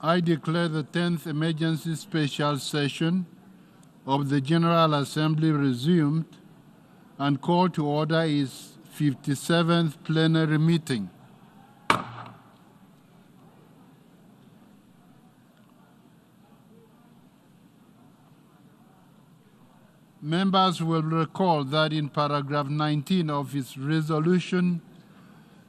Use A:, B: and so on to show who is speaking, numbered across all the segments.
A: I declare the 10th Emergency Special Session of the General Assembly resumed and call to order its 57th plenary meeting. Members will recall that in paragraph 19 of its resolution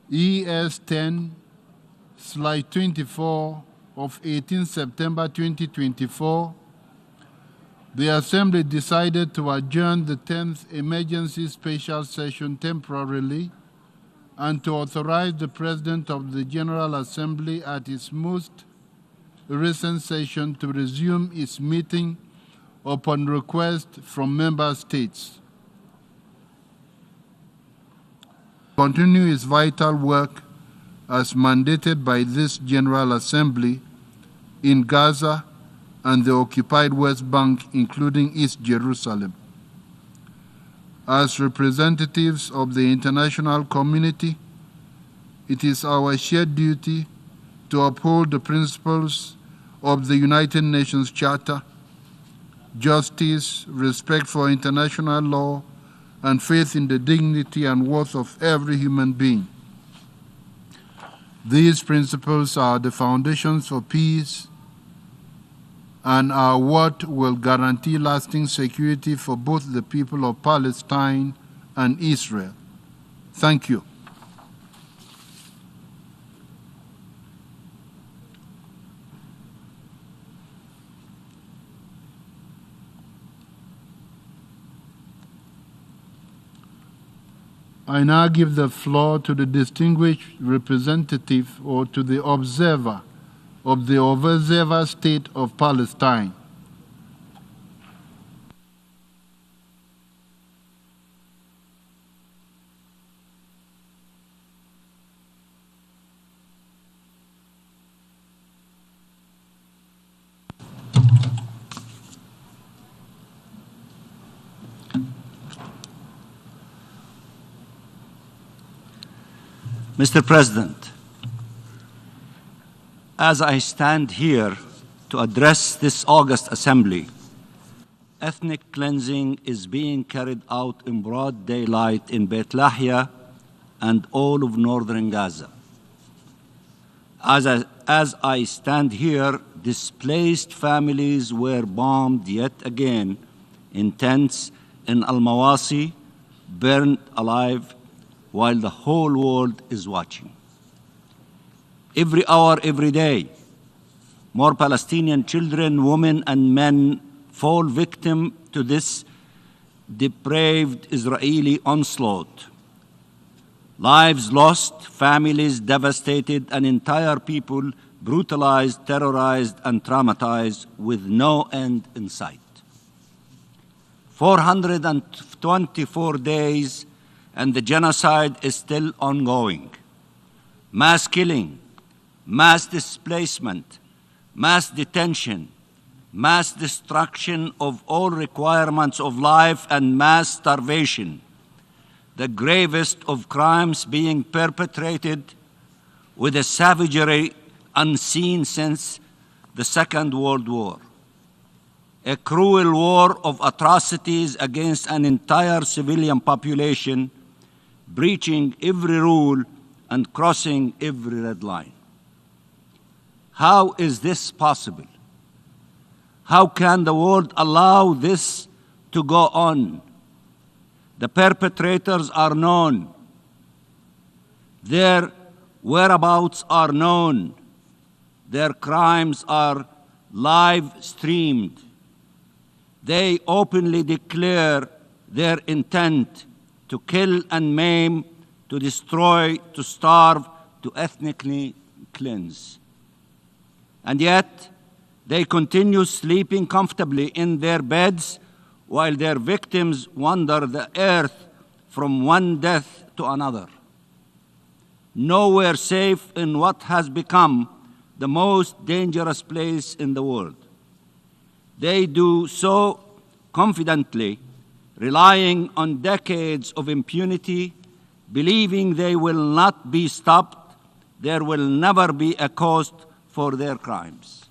A: ES10/24 of 18 September 2024, the Assembly decided to adjourn the 10th Emergency Special Session temporarily and to authorize the President of the General Assembly at its most recent session to resume its meeting upon request from member states. Continue its vital work as mandated by this General Assembly in Gaza and the occupied West Bank, including East Jerusalem. As representatives of the international community, it is our shared duty to uphold the principles of the United Nations Charter: justice, respect for international law, and faith in the dignity and worth of every human being. These principles are the foundations for peace and are what will guarantee lasting security for both the people of Palestine and Israel. Thank you. I now give the floor to the distinguished representative or to the observer of the Observer State of Palestine.
B: Mr. President, as I stand here to address this August Assembly, ethnic cleansing is being carried out in broad daylight in Beit Lahia and all of northern Gaza. As I stand here, displaced families were bombed yet again in tents in Al-Mawasi, burned alive, while the whole world is watching. Every hour, every day, more Palestinian children, women, and men fall victim to this depraved Israeli onslaught. Lives lost, families devastated, and entire people brutalized, terrorized, and traumatized with no end in sight. 424 days and the genocide is still ongoing. Mass killing, mass displacement, mass detention, mass destruction of all requirements of life, and mass starvation, the gravest of crimes being perpetrated with a savagery unseen since the Second World War. A cruel war of atrocities against an entire civilian population, breaching every rule and crossing every red line. How is this possible? How can the world allow this to go on? The perpetrators are known. Their whereabouts are known. Their crimes are live streamed. They openly declare their intent to kill and maim, to destroy, to starve, to ethnically cleanse. And yet, they continue sleeping comfortably in their beds while their victims wander the earth from one death to another. Nowhere safe in what has become the most dangerous place in the world. They do so confidently, relying on decades of impunity, believing they will not be stopped, there will never be a cost for their crimes.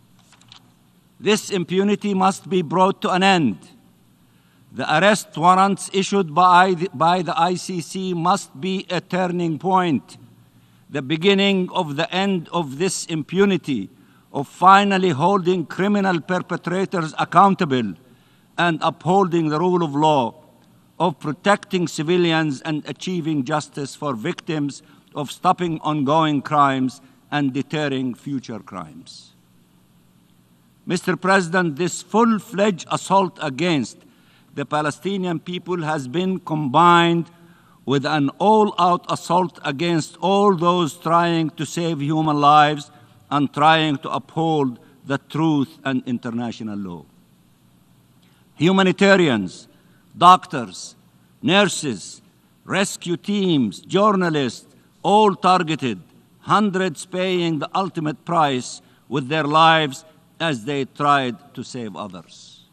B: This impunity must be brought to an end. The arrest warrants issued by the ICC must be a turning point, the beginning of the end of this impunity, of finally holding criminal perpetrators accountable and upholding the rule of law, of protecting civilians and achieving justice for victims, of stopping ongoing crimes and deterring future crimes. Mr. President, this full-fledged assault against the Palestinian people has been combined with an all-out assault against all those trying to save human lives and trying to uphold the truth and international law. Humanitarians, doctors, nurses, rescue teams, journalists, all targeted, hundreds paying the ultimate price with their lives as they tried to save others.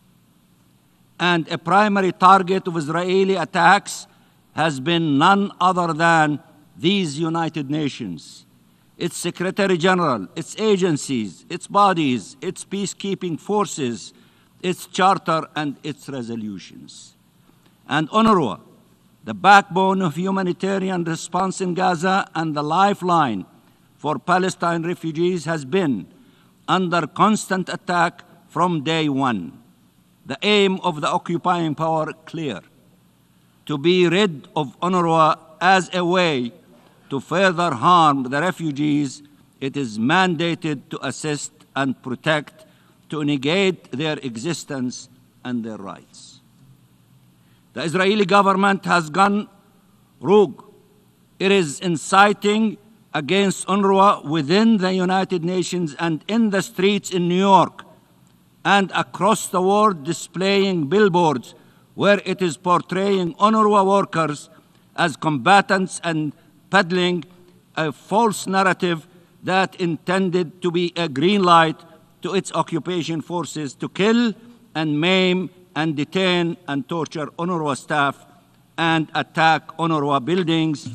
B: And a primary target of Israeli attacks has been none other than these United Nations, its Secretary General, its agencies, its bodies, its peacekeeping forces, its charter and its resolutions. And UNRWA, the backbone of humanitarian response in Gaza and the lifeline for Palestine refugees, has been under constant attack from day one. The aim of the occupying power clear: to be rid of UNRWA as a way to further harm the refugees it is mandated to assist and protect, to negate their existence and their rights. The Israeli government has gone rogue. It is inciting against UNRWA within the United Nations and in the streets in New York and across the world, displaying billboards where it is portraying UNRWA workers as combatants and peddling a false narrative that intended to be a green light to its occupation forces to kill and maim and detain and torture UNRWA staff and attack UNRWA buildings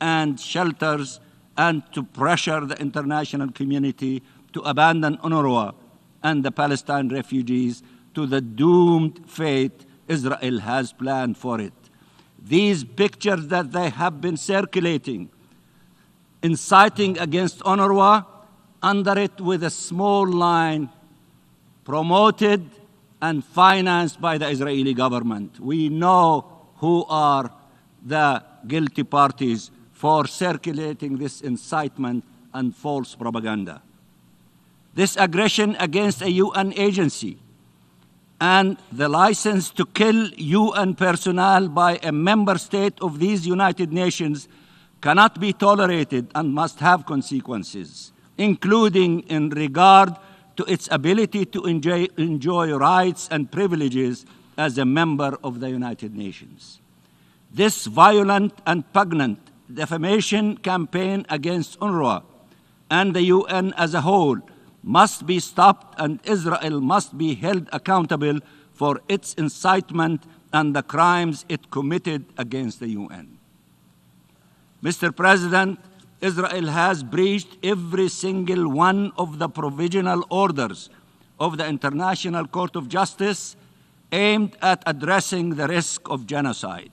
B: and shelters, and to pressure the international community to abandon UNRWA and the Palestinian refugees to the doomed fate Israel has planned for it. These pictures that they have been circulating, inciting against UNRWA, under it with a small line, promoted and financed by the Israeli government. We know who are the guilty parties for circulating this incitement and false propaganda. This aggression against a UN agency and the license to kill UN personnel by a member state of these United Nations cannot be tolerated and must have consequences, including in regard to its ability to enjoy rights and privileges as a member of the United Nations. This violent and pungent defamation campaign against UNRWA and the UN as a whole must be stopped, and Israel must be held accountable for its incitement and the crimes it committed against the UN. Mr. President, Israel has breached every single one of the provisional orders of the International Court of Justice aimed at addressing the risk of genocide.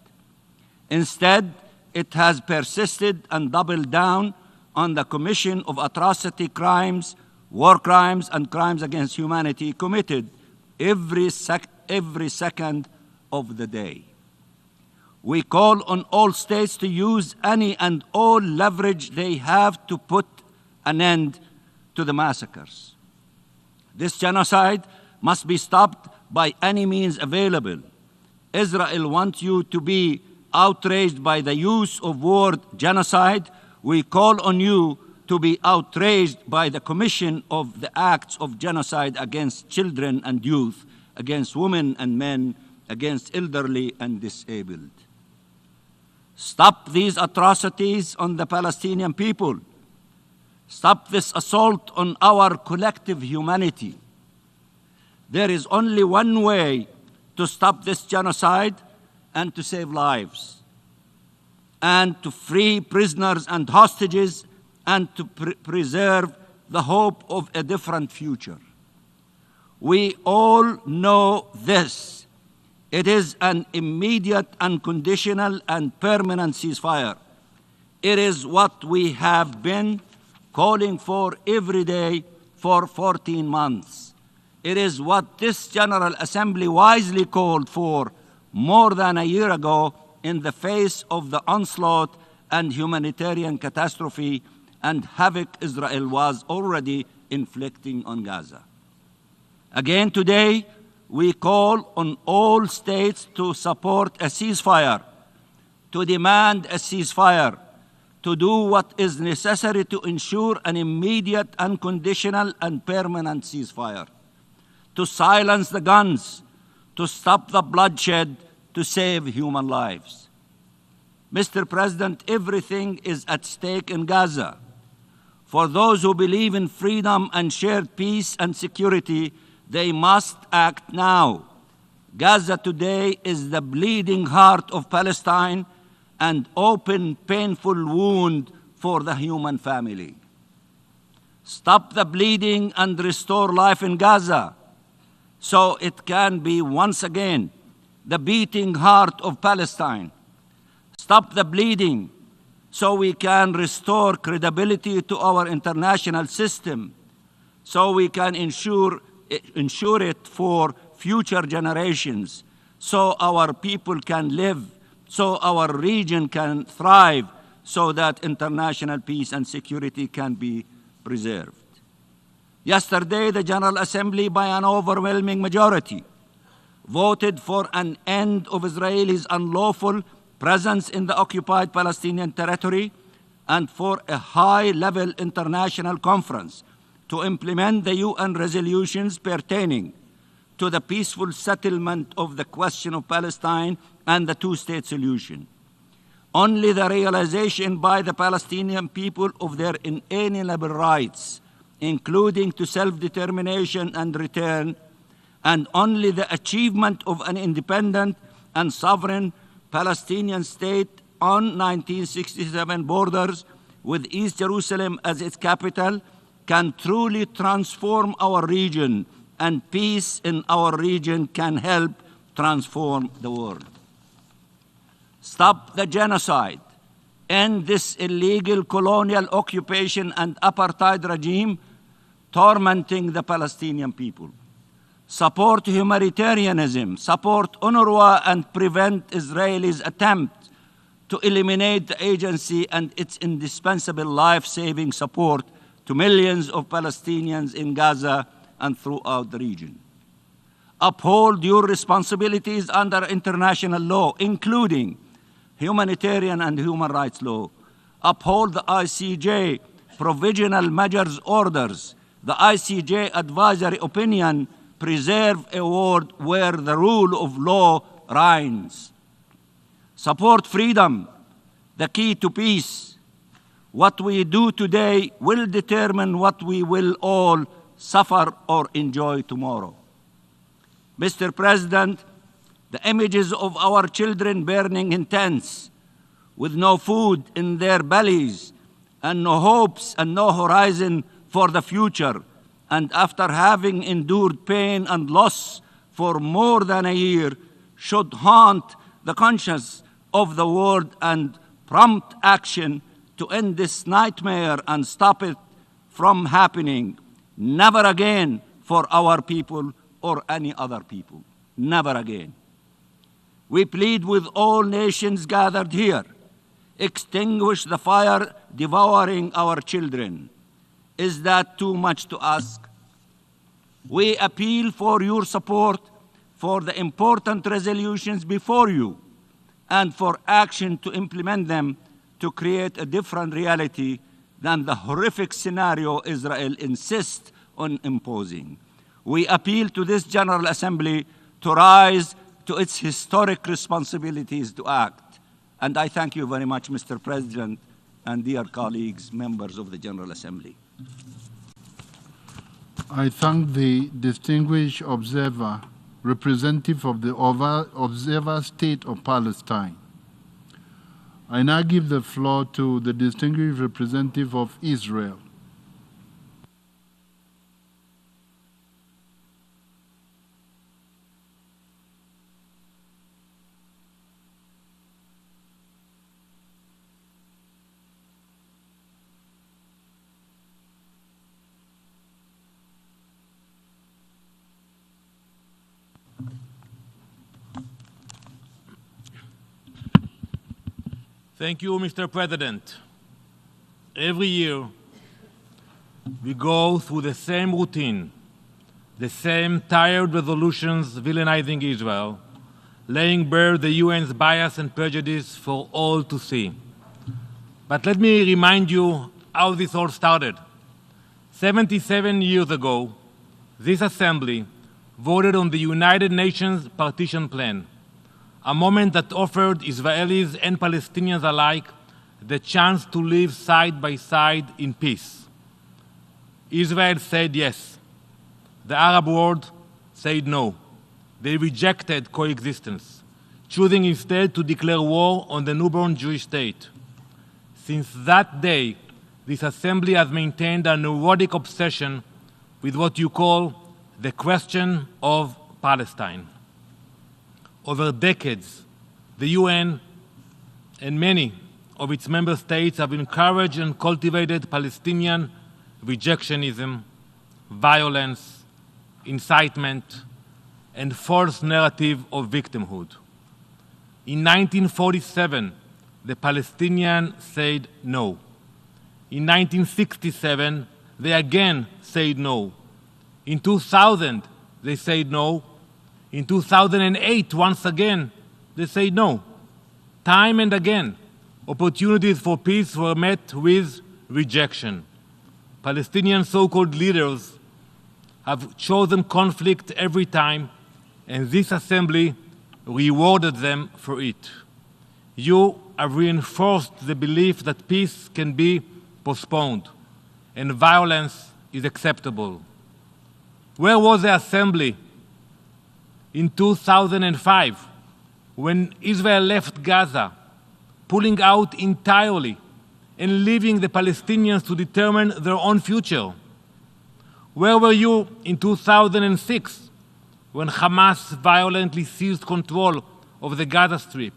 B: Instead, it has persisted and doubled down on the commission of atrocity crimes, war crimes, and crimes against humanity committed every second of the day. We call on all states to use any and all leverage they have to put an end to the massacres. This genocide must be stopped by any means available. Israel wants you to be outraged by the use of word genocide. We call on you to be outraged by the commission of the acts of genocide against children and youth, against women and men, against elderly and disabled. Stop these atrocities on the Palestinian people. Stop this assault on our collective humanity. There is only one way to stop this genocide and to save lives, and to free prisoners and hostages, and to preserve the hope of a different future. We all know this. It is an immediate, unconditional, and permanent ceasefire. It is what we have been calling for every day for 14 months. It is what this General Assembly wisely called for more than a year ago in the face of the onslaught and humanitarian catastrophe and havoc Israel was already inflicting on Gaza. Again today, we call on all states to support a ceasefire, to demand a ceasefire, to do what is necessary to ensure an immediate, unconditional, and permanent ceasefire, to silence the guns, to stop the bloodshed, to save human lives. Mr. President, everything is at stake in Gaza. For those who believe in freedom and shared peace and security, they must act now. Gaza today is the bleeding heart of Palestine, an open, painful wound for the human family. Stop the bleeding and restore life in Gaza so it can be once again the beating heart of Palestine. Stop the bleeding so we can restore credibility to our international system, so we can ensure it for future generations, so our people can live, so our region can thrive, so that international peace and security can be preserved. Yesterday, the General Assembly, by an overwhelming majority, voted for an end of Israelis' unlawful presence in the occupied Palestinian territory and for a high-level international conference to implement the UN resolutions pertaining to the peaceful settlement of the question of Palestine and the two-state solution. Only the realization by the Palestinian people of their inalienable rights, including to self-determination and return, and only the achievement of an independent and sovereign Palestinian state on 1967 borders with East Jerusalem as its capital can truly transform our region, and peace in our region can help transform the world. Stop the genocide, end this illegal colonial occupation and apartheid regime tormenting the Palestinian people. Support humanitarianism, support UNRWA, and prevent Israelis' attempt to eliminate the agency and its indispensable life-saving support to millions of Palestinians in Gaza and throughout the region. Uphold your responsibilities under international law, including humanitarian and human rights law. Uphold the ICJ provisional measures orders, the ICJ advisory opinion. Preserve a world where the rule of law reigns. Support freedom, the key to peace. What we do today will determine what we will all suffer or enjoy tomorrow. Mr. President, the images of our children burning in tents with no food in their bellies and no hopes and no horizon for the future, and after having endured pain and loss for more than a year, should haunt the conscience of the world and prompt action to end this nightmare and stop it from happening. Never again for our people or any other people. Never again. We plead with all nations gathered here, extinguish the fire devouring our children. Is that too much to ask? We appeal for your support for the important resolutions before you and for action to implement them to create a different reality than the horrific scenario Israel insists on imposing. We appeal to this General Assembly to rise to its historic responsibilities to act. And I thank you very much, Mr. President, and dear colleagues, members of the General Assembly.
A: I thank the distinguished observer, representative of the Observer State of Palestine. I now give the floor to the distinguished representative of Israel.
C: Thank you, Mr. President. Every year, we go through the same routine, the same tired resolutions villainizing Israel, laying bare the UN's bias and prejudice for all to see. But let me remind you how this all started. 77 years ago, this assembly voted on the United Nations partition plan, a moment that offered Israelis and Palestinians alike the chance to live side by side in peace. Israel said yes. The Arab world said no. They rejected coexistence, choosing instead to declare war on the newborn Jewish state. Since that day, this assembly has maintained a neurotic obsession with what you call the question of Palestine. Over decades, the UN and many of its member states have encouraged and cultivated Palestinian rejectionism, violence, incitement, and false narrative of victimhood. In 1947, the Palestinians said no. In 1967, they again said no. In 2000, they said no. In 2008, once again, they said no. Time and again, opportunities for peace were met with rejection. Palestinian so-called leaders have chosen conflict every time, and this assembly rewarded them for it. You have reinforced the belief that peace can be postponed and violence is acceptable. Where was the assembly in 2005 when Israel left Gaza, pulling out entirely and leaving the Palestinians to determine their own future? Where were you in 2006 when Hamas violently seized control of the Gaza Strip,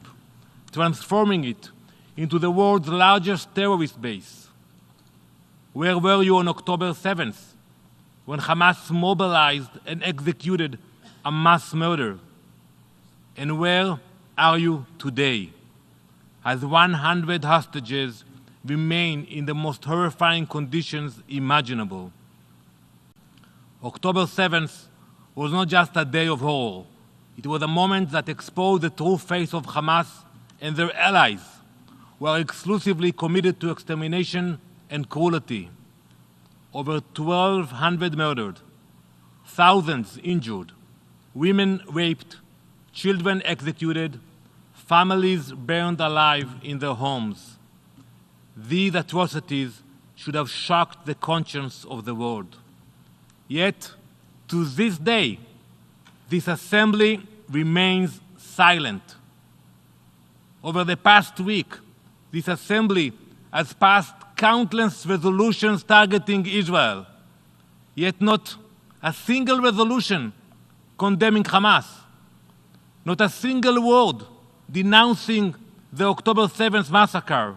C: transforming it into the world's largest terrorist base? Where were you on October 7th when Hamas mobilized and executed a mass murder? And where are you today, as 100 hostages remain in the most horrifying conditions imaginable? October 7th was not just a day of horror. It was a moment that exposed the true face of Hamas and their allies, who are exclusively committed to extermination and cruelty. Over 1,200 murdered, thousands injured, women raped, children executed, families burned alive in their homes. These atrocities should have shocked the conscience of the world. Yet, to this day, this assembly remains silent. Over the past week, this assembly has passed countless resolutions targeting Israel, yet not a single resolution condemning Hamas, not a single word denouncing the October 7th massacre,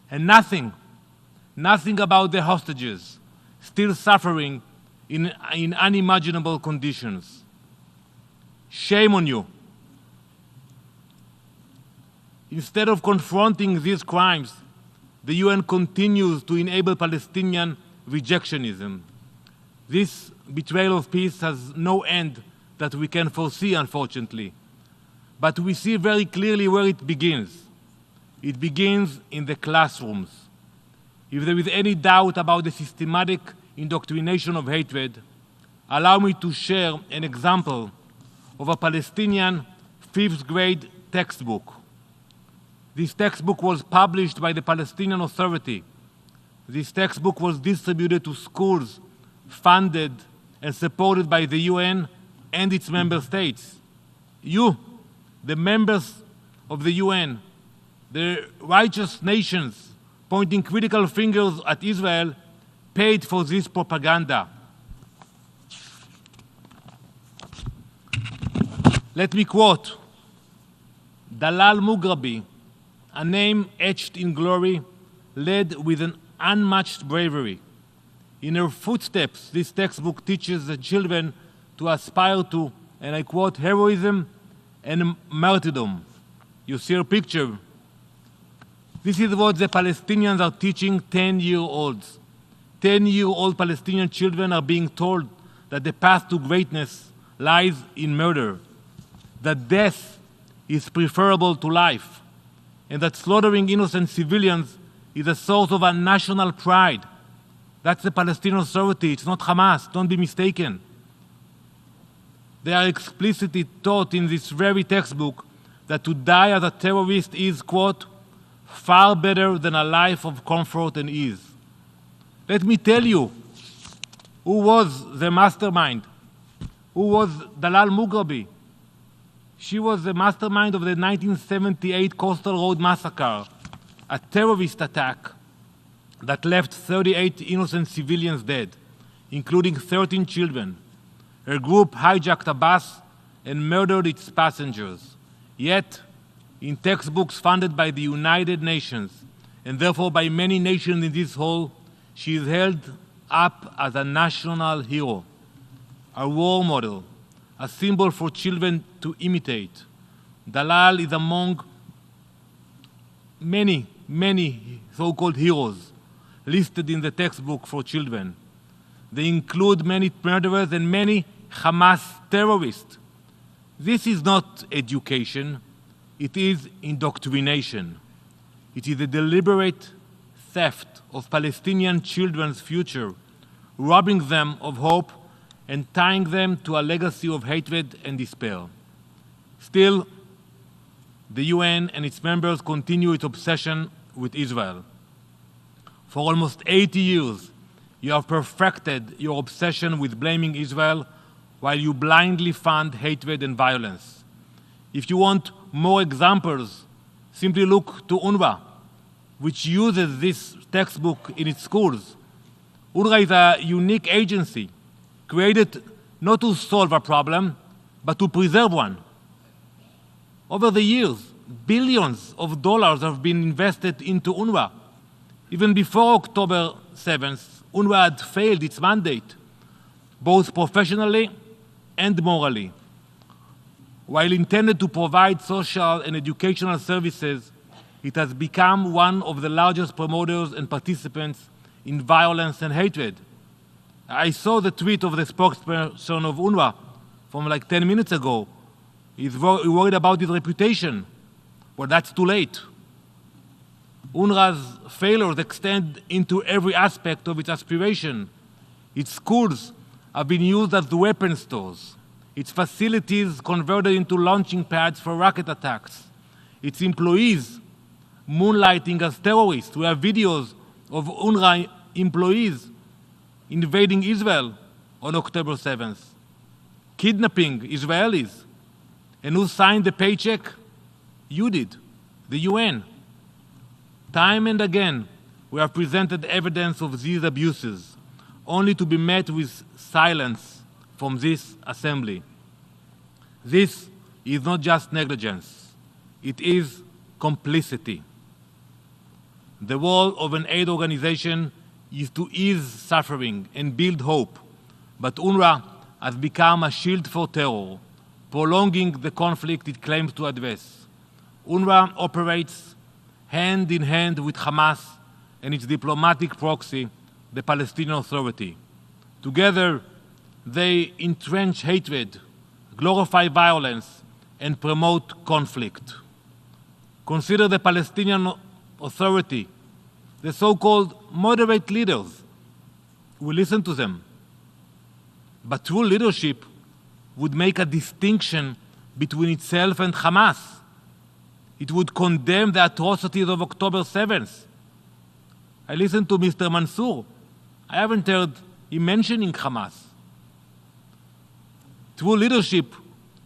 C: and nothing about the hostages still suffering in unimaginable conditions. Shame on you. Instead of confronting these crimes, the UN continues to enable Palestinian rejectionism. This betrayal of peace has no end that we can foresee, unfortunately. But we see very clearly where it begins. It begins in the classrooms. If there is any doubt about the systematic indoctrination of hatred, allow me to share an example of a Palestinian 5th grade textbook. This textbook was published by the Palestinian Authority. This textbook was distributed to schools, funded and supported by the UN and its member states. You, the members of the UN, the righteous nations pointing critical fingers at Israel, paid for this propaganda. Let me quote Dalal Mughrabi, a name etched in glory, led with an unmatched bravery. In her footsteps, this textbook teaches the children to aspire to, and I quote, heroism and martyrdom. You see her picture. This is what the Palestinians are teaching 10-year-olds. 10-year-old Palestinian children are being told that the path to greatness lies in murder, that death is preferable to life, and that slaughtering innocent civilians is a source of a national pride. That's the Palestinian Authority, it's not Hamas, don't be mistaken. They are explicitly taught in this very textbook that to die as a terrorist is, quote, far better than a life of comfort and ease. Let me tell you who was the mastermind, who was Dalal Mughrabi. She was the mastermind of the 1978 Coastal Road Massacre, a terrorist attack that left 38 innocent civilians dead, including 13 children. Her group hijacked a bus and murdered its passengers. Yet, in textbooks funded by the United Nations, and therefore by many nations in this hall, she is held up as a national hero, a role model, a symbol for children to imitate. Dalal is among many, many so-called heroes listed in the textbook for children. They include many murderers and many Hamas terrorists. This is not education, it is indoctrination. It is a deliberate theft of Palestinian children's future, robbing them of hope and tying them to a legacy of hatred and despair. Still, the UN and its members continue its obsession with Israel. For almost 80 years, you have perfected your obsession with blaming Israel while you blindly fund hatred and violence. If you want more examples, simply look to UNRWA, which uses this textbook in its schools. UNRWA is a unique agency created not to solve a problem, but to preserve one. Over the years, billions of dollars have been invested into UNRWA. Even before October 7th, UNRWA had failed its mandate, both professionally and morally. While intended to provide social and educational services, it has become one of the largest promoters and participants in violence and hatred. I saw the tweet of the spokesperson of UNRWA from like 10 minutes ago. He's worried about his reputation. Well, that's too late. UNRWA's failures extend into every aspect of its aspiration. Its schools have been used as weapon stores. Its facilities converted into launching pads for rocket attacks. Its employees moonlighting as terrorists. We have videos of UNRWA employees invading Israel on October 7th, kidnapping Israelis. And who signed the paycheck? You did, the UN. Time and again, we have presented evidence of these abuses, only to be met with silence from this assembly. This is not just negligence, it is complicity. The role of an aid organization is to ease suffering and build hope, but UNRWA has become a shield for terror, prolonging the conflict it claims to address. UNRWA operates hand in hand with Hamas and its diplomatic proxy, the Palestinian Authority. Together, they entrench hatred, glorify violence, and promote conflict. Consider the Palestinian Authority, the so-called moderate leaders. We listen to them. But true leadership would make a distinction between itself and Hamas. It would condemn the atrocities of October 7th. I listened to Mr. Mansour. I haven't heard him mentioning Hamas. True leadership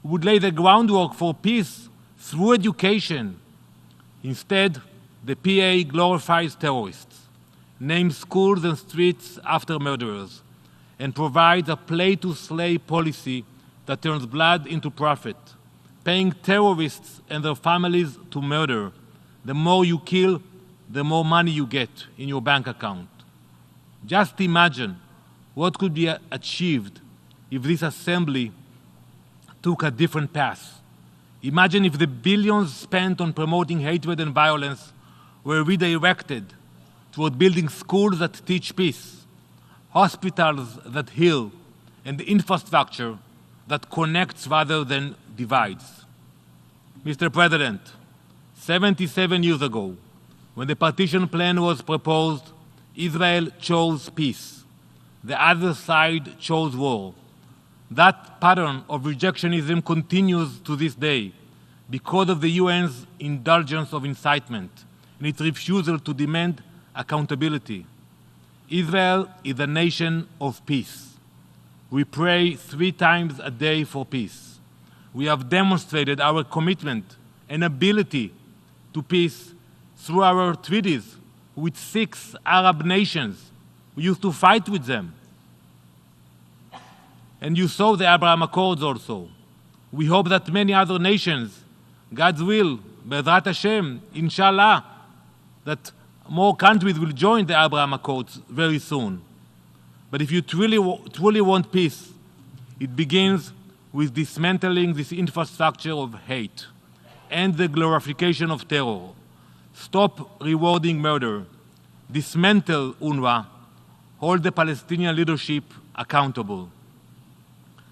C: would lay the groundwork for peace through education. Instead, the PA glorifies terrorists, names schools and streets after murderers, and provides a play-to-slay policy that turns blood into profit, paying terrorists and their families to murder. The more you kill, the more money you get in your bank account. Just imagine what could be achieved if this assembly took a different path. Imagine if the billions spent on promoting hatred and violence were redirected toward building schools that teach peace, hospitals that heal, and the infrastructure that connects rather than divides. Mr. President, 77 years ago, when the partition plan was proposed, Israel chose peace. The other side chose war. That pattern of rejectionism continues to this day because of the UN's indulgence of incitement and its refusal to demand accountability. Israel is a nation of peace. We pray 3 times a day for peace. We have demonstrated our commitment and ability to peace through our treaties with 6 Arab nations. We used to fight with them. And you saw the Abraham Accords also. We hope that many other nations, God's will, Be'ezrat Hashem, inshallah, that more countries will join the Abraham Accords very soon. But if you truly want peace, it begins with dismantling this infrastructure of hate and the glorification of terror. Stop rewarding murder. Dismantle UNRWA. Hold the Palestinian leadership accountable.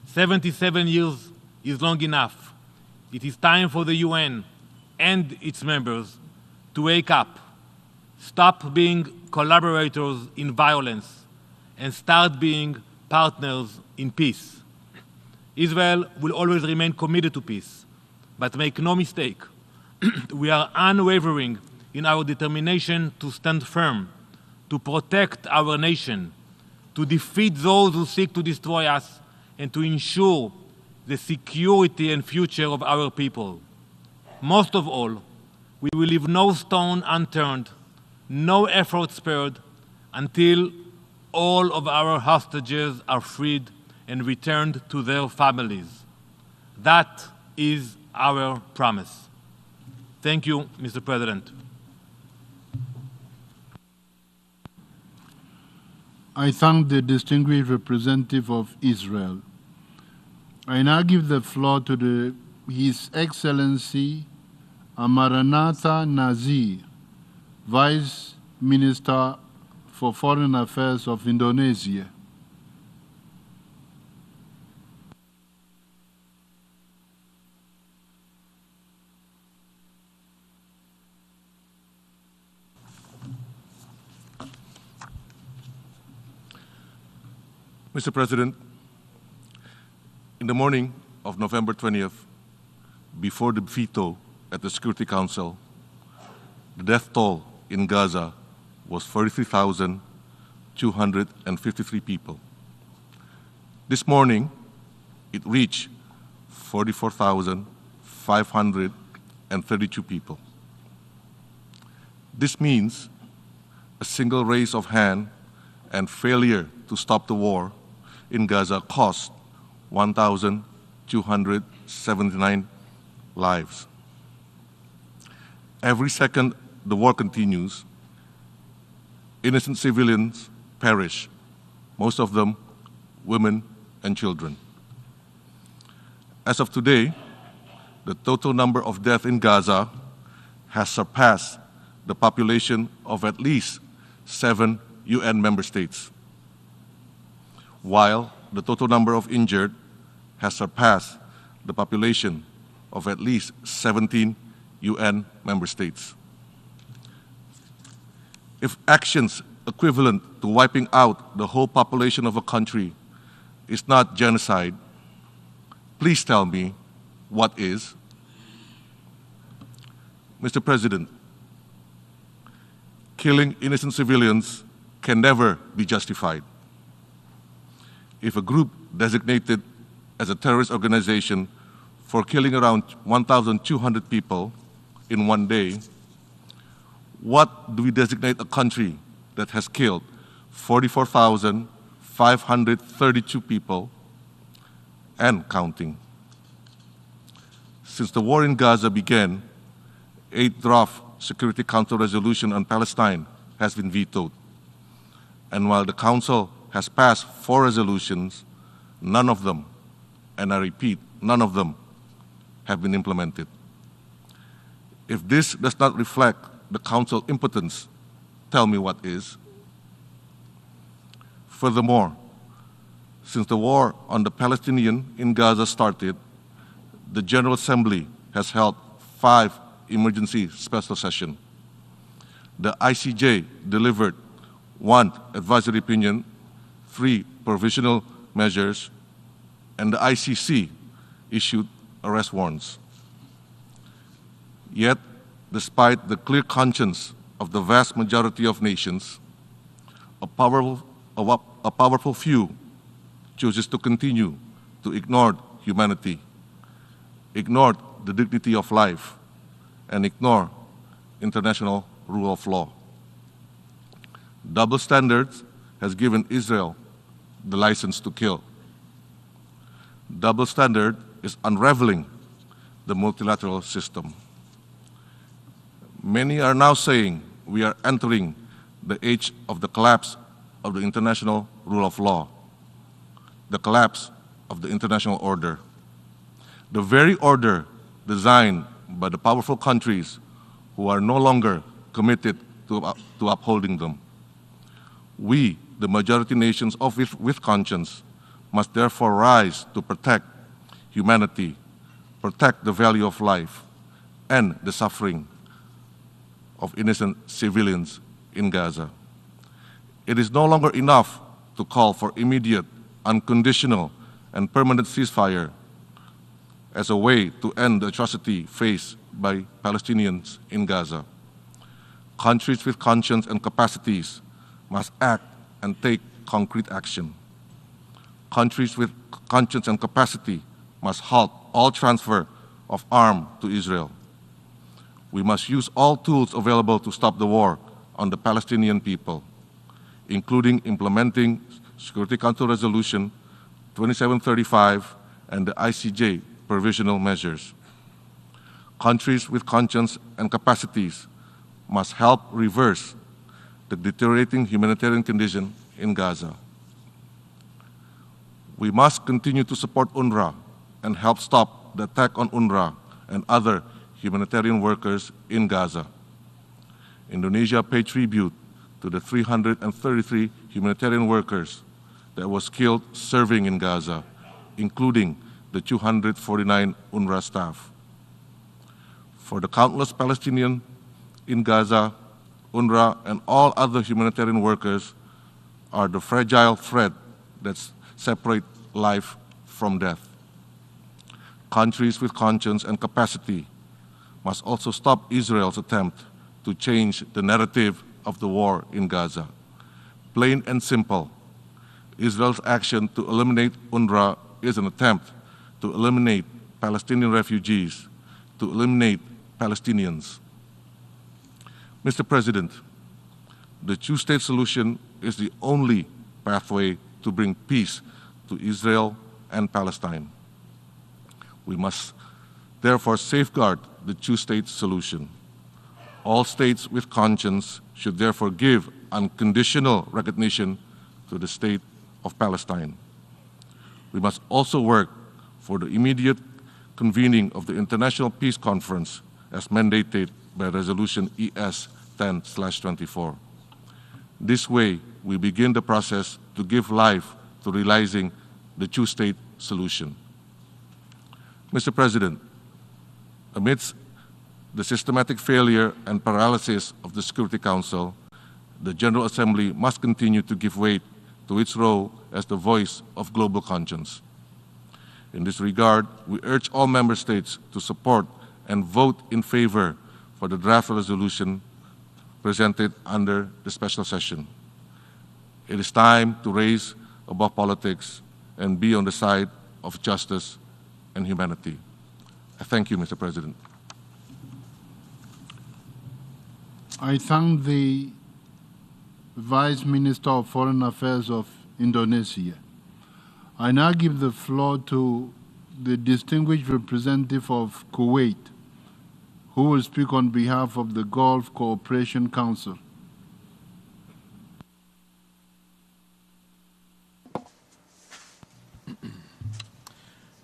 C: 77 years is long enough. It is time for the UN and its members to wake up, stop being collaborators in violence, and start being partners in peace. Israel will always remain committed to peace, but make no mistake, we are unwavering in our determination to stand firm, to protect our nation, to defeat those who seek to destroy us, and to ensure the security and future of our people. Most of all, we will leave no stone unturned, no effort spared, until all of our hostages are freed and returned to their families. That is our promise. Thank you, Mr. President.
A: I thank the distinguished representative of Israel. I now give the floor to His Excellency Amaranatha Nazir, Vice Minister for Foreign Affairs of Indonesia.
D: Mr. President, in the morning of November 20th, before the veto at the Security Council, the death toll in Gaza was 43,253 people. This morning, it reached 44,532 people. This means a single raise of hand and failure to stop the war in Gaza cost 1,279 lives. Every second the war continues, innocent civilians perish, most of them women and children. As of today, the total number of deaths in Gaza has surpassed the population of at least 7 UN member states, while the total number of injured has surpassed the population of at least 17 UN member states. If actions equivalent to wiping out the whole population of a country is not genocide, please tell me what is. Mr. President, killing innocent civilians can never be justified. If a group designated as a terrorist organization for killing around 1,200 people in one day, what do we designate a country that has killed 44,532 people and counting? Since the war in Gaza began, 8 draft Security Council resolution on Palestine has been vetoed. And while the Council has passed 4 resolutions, none of them, and I repeat, none of them have been implemented. If this does not reflect the Council's impotence tell me what is? Furthermore, since the war on the Palestinians in Gaza started, the General Assembly has held 5 emergency special sessions. The ICJ delivered 1 advisory opinion, 3 provisional measures, and the ICC issued arrest warrants. Yet, despite the clear conscience of the vast majority of nations, a powerful few chooses to continue to ignore humanity, ignore the dignity of life, and ignore international rule of law. Double standards has given Israel the license to kill. Double standard is unraveling the multilateral system. Many are now saying we are entering the age of the collapse of the international rule of law, the collapse of the international order, the very order designed by the powerful countries who are no longer committed to upholding them. We, the majority nations with conscience, must therefore rise to protect humanity, protect the value of life, and the suffering of innocent civilians in Gaza. It is no longer enough to call for immediate, unconditional, and permanent ceasefire as a way to end the atrocity faced by Palestinians in Gaza. Countries with conscience and capacities must act and take concrete action. Countries with conscience and capacity must halt all transfer of arms to Israel. We must use all tools available to stop the war on the Palestinian people, including implementing Security Council Resolution 2735 and the ICJ provisional measures. Countries with conscience and capacities must help reverse the deteriorating humanitarian condition in Gaza. We must continue to support UNRWA and help stop the attack on UNRWA and other humanitarian workers in Gaza. Indonesia paid tribute to the 333 humanitarian workers that was killed serving in Gaza, including the 249 UNRWA staff. For the countless Palestinians in Gaza, UNRWA and all other humanitarian workers are the fragile thread that separates life from death. Countries with conscience and capacity must also stop Israel's attempt to change the narrative of the war in Gaza. Plain and simple, Israel's action to eliminate UNRWA is an attempt to eliminate Palestinian refugees, to eliminate Palestinians. Mr. President, the two-state solution is the only pathway to bring peace to Israel and Palestine. We must therefore safeguard the two-state solution. All states with conscience should therefore give unconditional recognition to the state of Palestine. We must also work for the immediate convening of the International Peace Conference as mandated by Resolution ES 10/24. This way, we begin the process to give life to realizing the two-state solution. Mr. President, amidst the systematic failure and paralysis of the Security Council, the General Assembly must continue to give weight to its role as the voice of global conscience. In this regard, we urge all member states to support and vote in favor for the draft resolution presented under the special session. It is time to raise above politics and be on the side of justice and humanity. I thank you, Mr. President.
A: I thank the Vice Minister of Foreign Affairs of Indonesia. I now give the floor to the distinguished representative of Kuwait, who will speak on behalf of the Gulf Cooperation Council.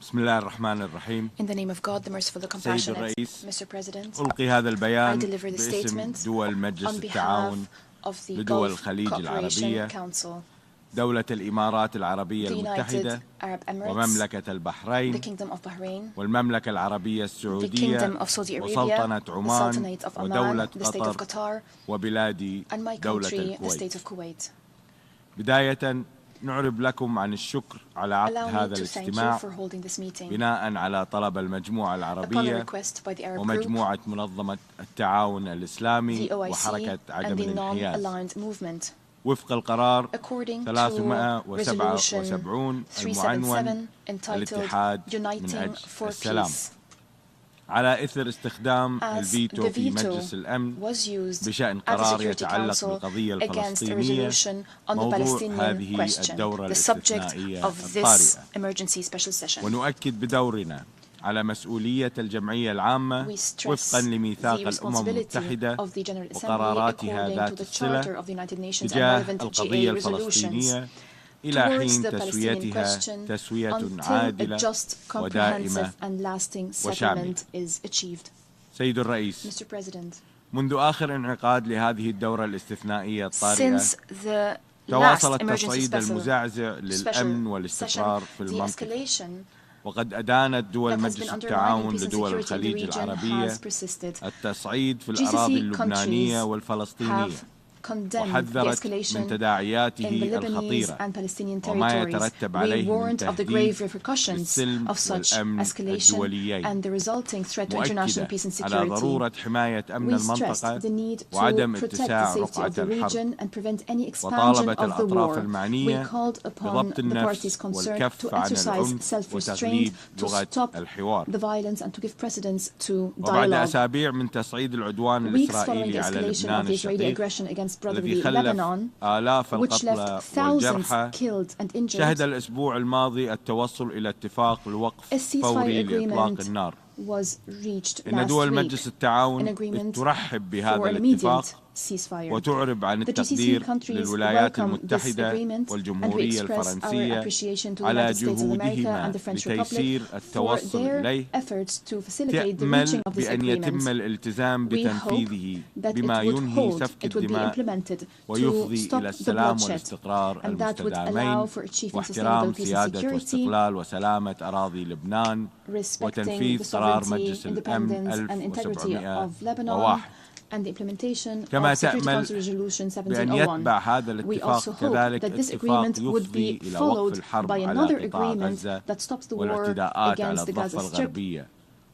E: بسم الله الرحمن الرحيم.
F: In the name of God, the merciful, the compassionate. Mr. President,
E: ألقي هذا
F: I
E: البيان
F: deliver the
E: باسم
F: statement
E: دول مجلس
F: on behalf
E: التعاون
F: of the
E: لدول
F: Gulf
E: الخليج
F: Cooperation
E: العربية،
F: Council,
E: دولة الإمارات العربية
F: the
E: المتحدة،
F: United Arab Emirates,
E: ومملكة
F: the
E: البحرين،
F: Kingdom of Bahrain,
E: والمملكة العربية
F: the
E: السعودية،
F: Kingdom of Saudi Arabia,
E: وسلطنة
F: the
E: عمان،
F: Sultanate of
E: ودولة
F: Oman, the State of
E: قطر،
F: Qatar,
E: وبلادي
F: and my
E: دولة
F: country, the
E: الكويت.
F: State of Kuwait.
E: بداية نعرب لكم عن الشكر على عقد
F: Allow
E: هذا
F: me to thank you
E: الاجتماع
F: for holding this meeting
E: بناء على طلب المجموعة
F: upon a
E: العربية
F: request by the Arab Group,
E: ومجموعة منظمة التعاون الإسلامي
F: the OIC,
E: وحركة
F: and
E: عدم
F: the
E: الانحياز
F: non-aligned movement.
E: وفق القرار
F: According to
E: 377 المعنون
F: 377 entitled
E: الاتحاد من
F: Uniting
E: أجل
F: for
E: السلام،
F: Peace,
E: على إثر استخدام
F: as
E: الفيتو
F: the
E: في
F: veto
E: مجلس الأمن
F: was used
E: بشأن
F: at the
E: قرار
F: Security
E: يتعلق
F: Council
E: بالقضية
F: against a
E: الفلسطينية،
F: resolution on the
E: موضوع
F: Palestinian
E: هذه
F: question,
E: الدورة
F: the subject
E: الاستثنائية
F: of this
E: الطارئة.
F: emergency special session.
E: ونؤكد بدورنا على مسؤولية الجمعية العامة
F: We stress
E: وفقا لميثاق
F: the
E: الأمم
F: responsibility
E: المتحدة
F: of the General Assembly
E: وقراراتها
F: according
E: ذات
F: to the
E: الصلة
F: Charter of the United Nations and
E: تجاه
F: relevant
E: القضية
F: GA resolutions
E: الفلسطينية إلى
F: towards
E: حين
F: the Palestinian
E: تسويتها
F: question
E: تسوية
F: until a
E: عادلة
F: just,
E: ودائمة
F: comprehensive and lasting
E: وشاملة.
F: settlement is achieved.
E: سيد الرئيس،
F: Mr. President,
E: منذ آخر انعقاد لهذه الدورة الاستثنائية الطارئة
F: since the last
E: تواصل
F: emergency
E: التصعيد المزعزع للأمن
F: special
E: والاستقرار
F: session,
E: في
F: the
E: المنطقة،
F: escalation
E: وقد أدانت دول
F: that has been
E: مجلس
F: undermining
E: التعاون
F: peace and
E: لدول
F: security in the
E: الخليج
F: region
E: العربية
F: has persisted.
E: التصعيد في
F: GCC
E: الأراضي اللبنانية
F: countries
E: والفلسطينية،
F: have condemned the
E: وحذرت من
F: escalation in the
E: تداعياته
F: Lebanese
E: الخطيرة
F: and Palestinian
E: وما
F: territories.
E: يترتب
F: We
E: عليه من
F: warned of the
E: تهديد
F: grave repercussions
E: للسلم
F: of such
E: والأمن
F: escalation
E: الدوليين،
F: and the resulting threat to international
E: مؤكدة
F: peace and
E: على
F: security.
E: ضرورة حماية أمن
F: We stressed
E: المنطقة
F: the need to
E: وعدم
F: protect the
E: اتساع
F: safety of
E: رقعة
F: the
E: الحرب،
F: region and prevent any expansion
E: وطالبت
F: of the
E: الأطراف
F: war. We
E: المعنية
F: called upon
E: بضبط
F: the parties
E: النفس
F: concerned
E: والكف
F: to
E: عن
F: exercise
E: العنف
F: self-restraint,
E: وتغليب
F: to
E: لغة
F: stop
E: الحوار.
F: the violence and to give precedence to
E: وبعد
F: dialogue.
E: أسابيع من تصعيد العدوان
F: Weeks following
E: الإسرائيلي
F: the
E: على
F: escalation
E: لبنان
F: of the Israeli
E: الشقيق
F: aggression against
E: الذي
F: brotherly
E: خلف
F: Lebanon,
E: آلاف
F: which left
E: القتلى
F: thousands
E: والجرحى،
F: killed and injured,
E: شهد الأسبوع الماضي التوصل إلى اتفاق
F: a
E: لوقف
F: ceasefire
E: فوري لإطلاق
F: agreement
E: النار.
F: was reached
E: إن
F: last
E: دول
F: week,
E: مجلس
F: an
E: التعاون
F: agreement
E: ترحب بهذا
F: for an
E: الاتفاق
F: immediate ceasefire.
E: وتعرب عن
F: The GCC
E: التقدير
F: countries
E: للولايات
F: welcome this
E: المتحدة
F: agreement, and we
E: والجمهورية
F: express our
E: الفرنسية
F: appreciation to the
E: على
F: United States of America
E: جهودهما
F: and the French
E: لتيسير
F: Republic for
E: التوصل
F: their
E: إليه،
F: efforts to facilitate the
E: تأمل
F: reaching of this
E: بأن يتم
F: agreement.
E: الالتزام
F: We hope
E: بتنفيذه
F: that
E: بما
F: it would
E: ينهي
F: hold,
E: سفك
F: it would be
E: الدماء
F: implemented to
E: ويفضي
F: stop
E: إلى
F: the
E: السلام
F: bloodshed,
E: والاستقرار
F: and that would allow
E: المستدامين
F: for achieving
E: واحترام
F: sustainable peace and
E: سيادة
F: security,
E: واستقلال وسلامة أراضي لبنان
F: respecting the
E: وتنفيذ قرار
F: sovereignty,
E: مجلس الأمن
F: independence and integrity of Lebanon
E: 1701
F: and the implementation
E: كما
F: of Security
E: تأمل
F: Council Resolution
E: بأن
F: 1701.
E: يتبع هذا
F: We
E: الاتفاق
F: also hope
E: كذلك
F: that this
E: اتفاق
F: agreement would
E: يفضي
F: be
E: إلى وقف
F: followed
E: الحرب
F: by
E: على
F: another
E: قطاع
F: agreement
E: غزة
F: that stops the war
E: والاعتداءات على
F: against the
E: الضفة
F: Gaza Strip,
E: الغربية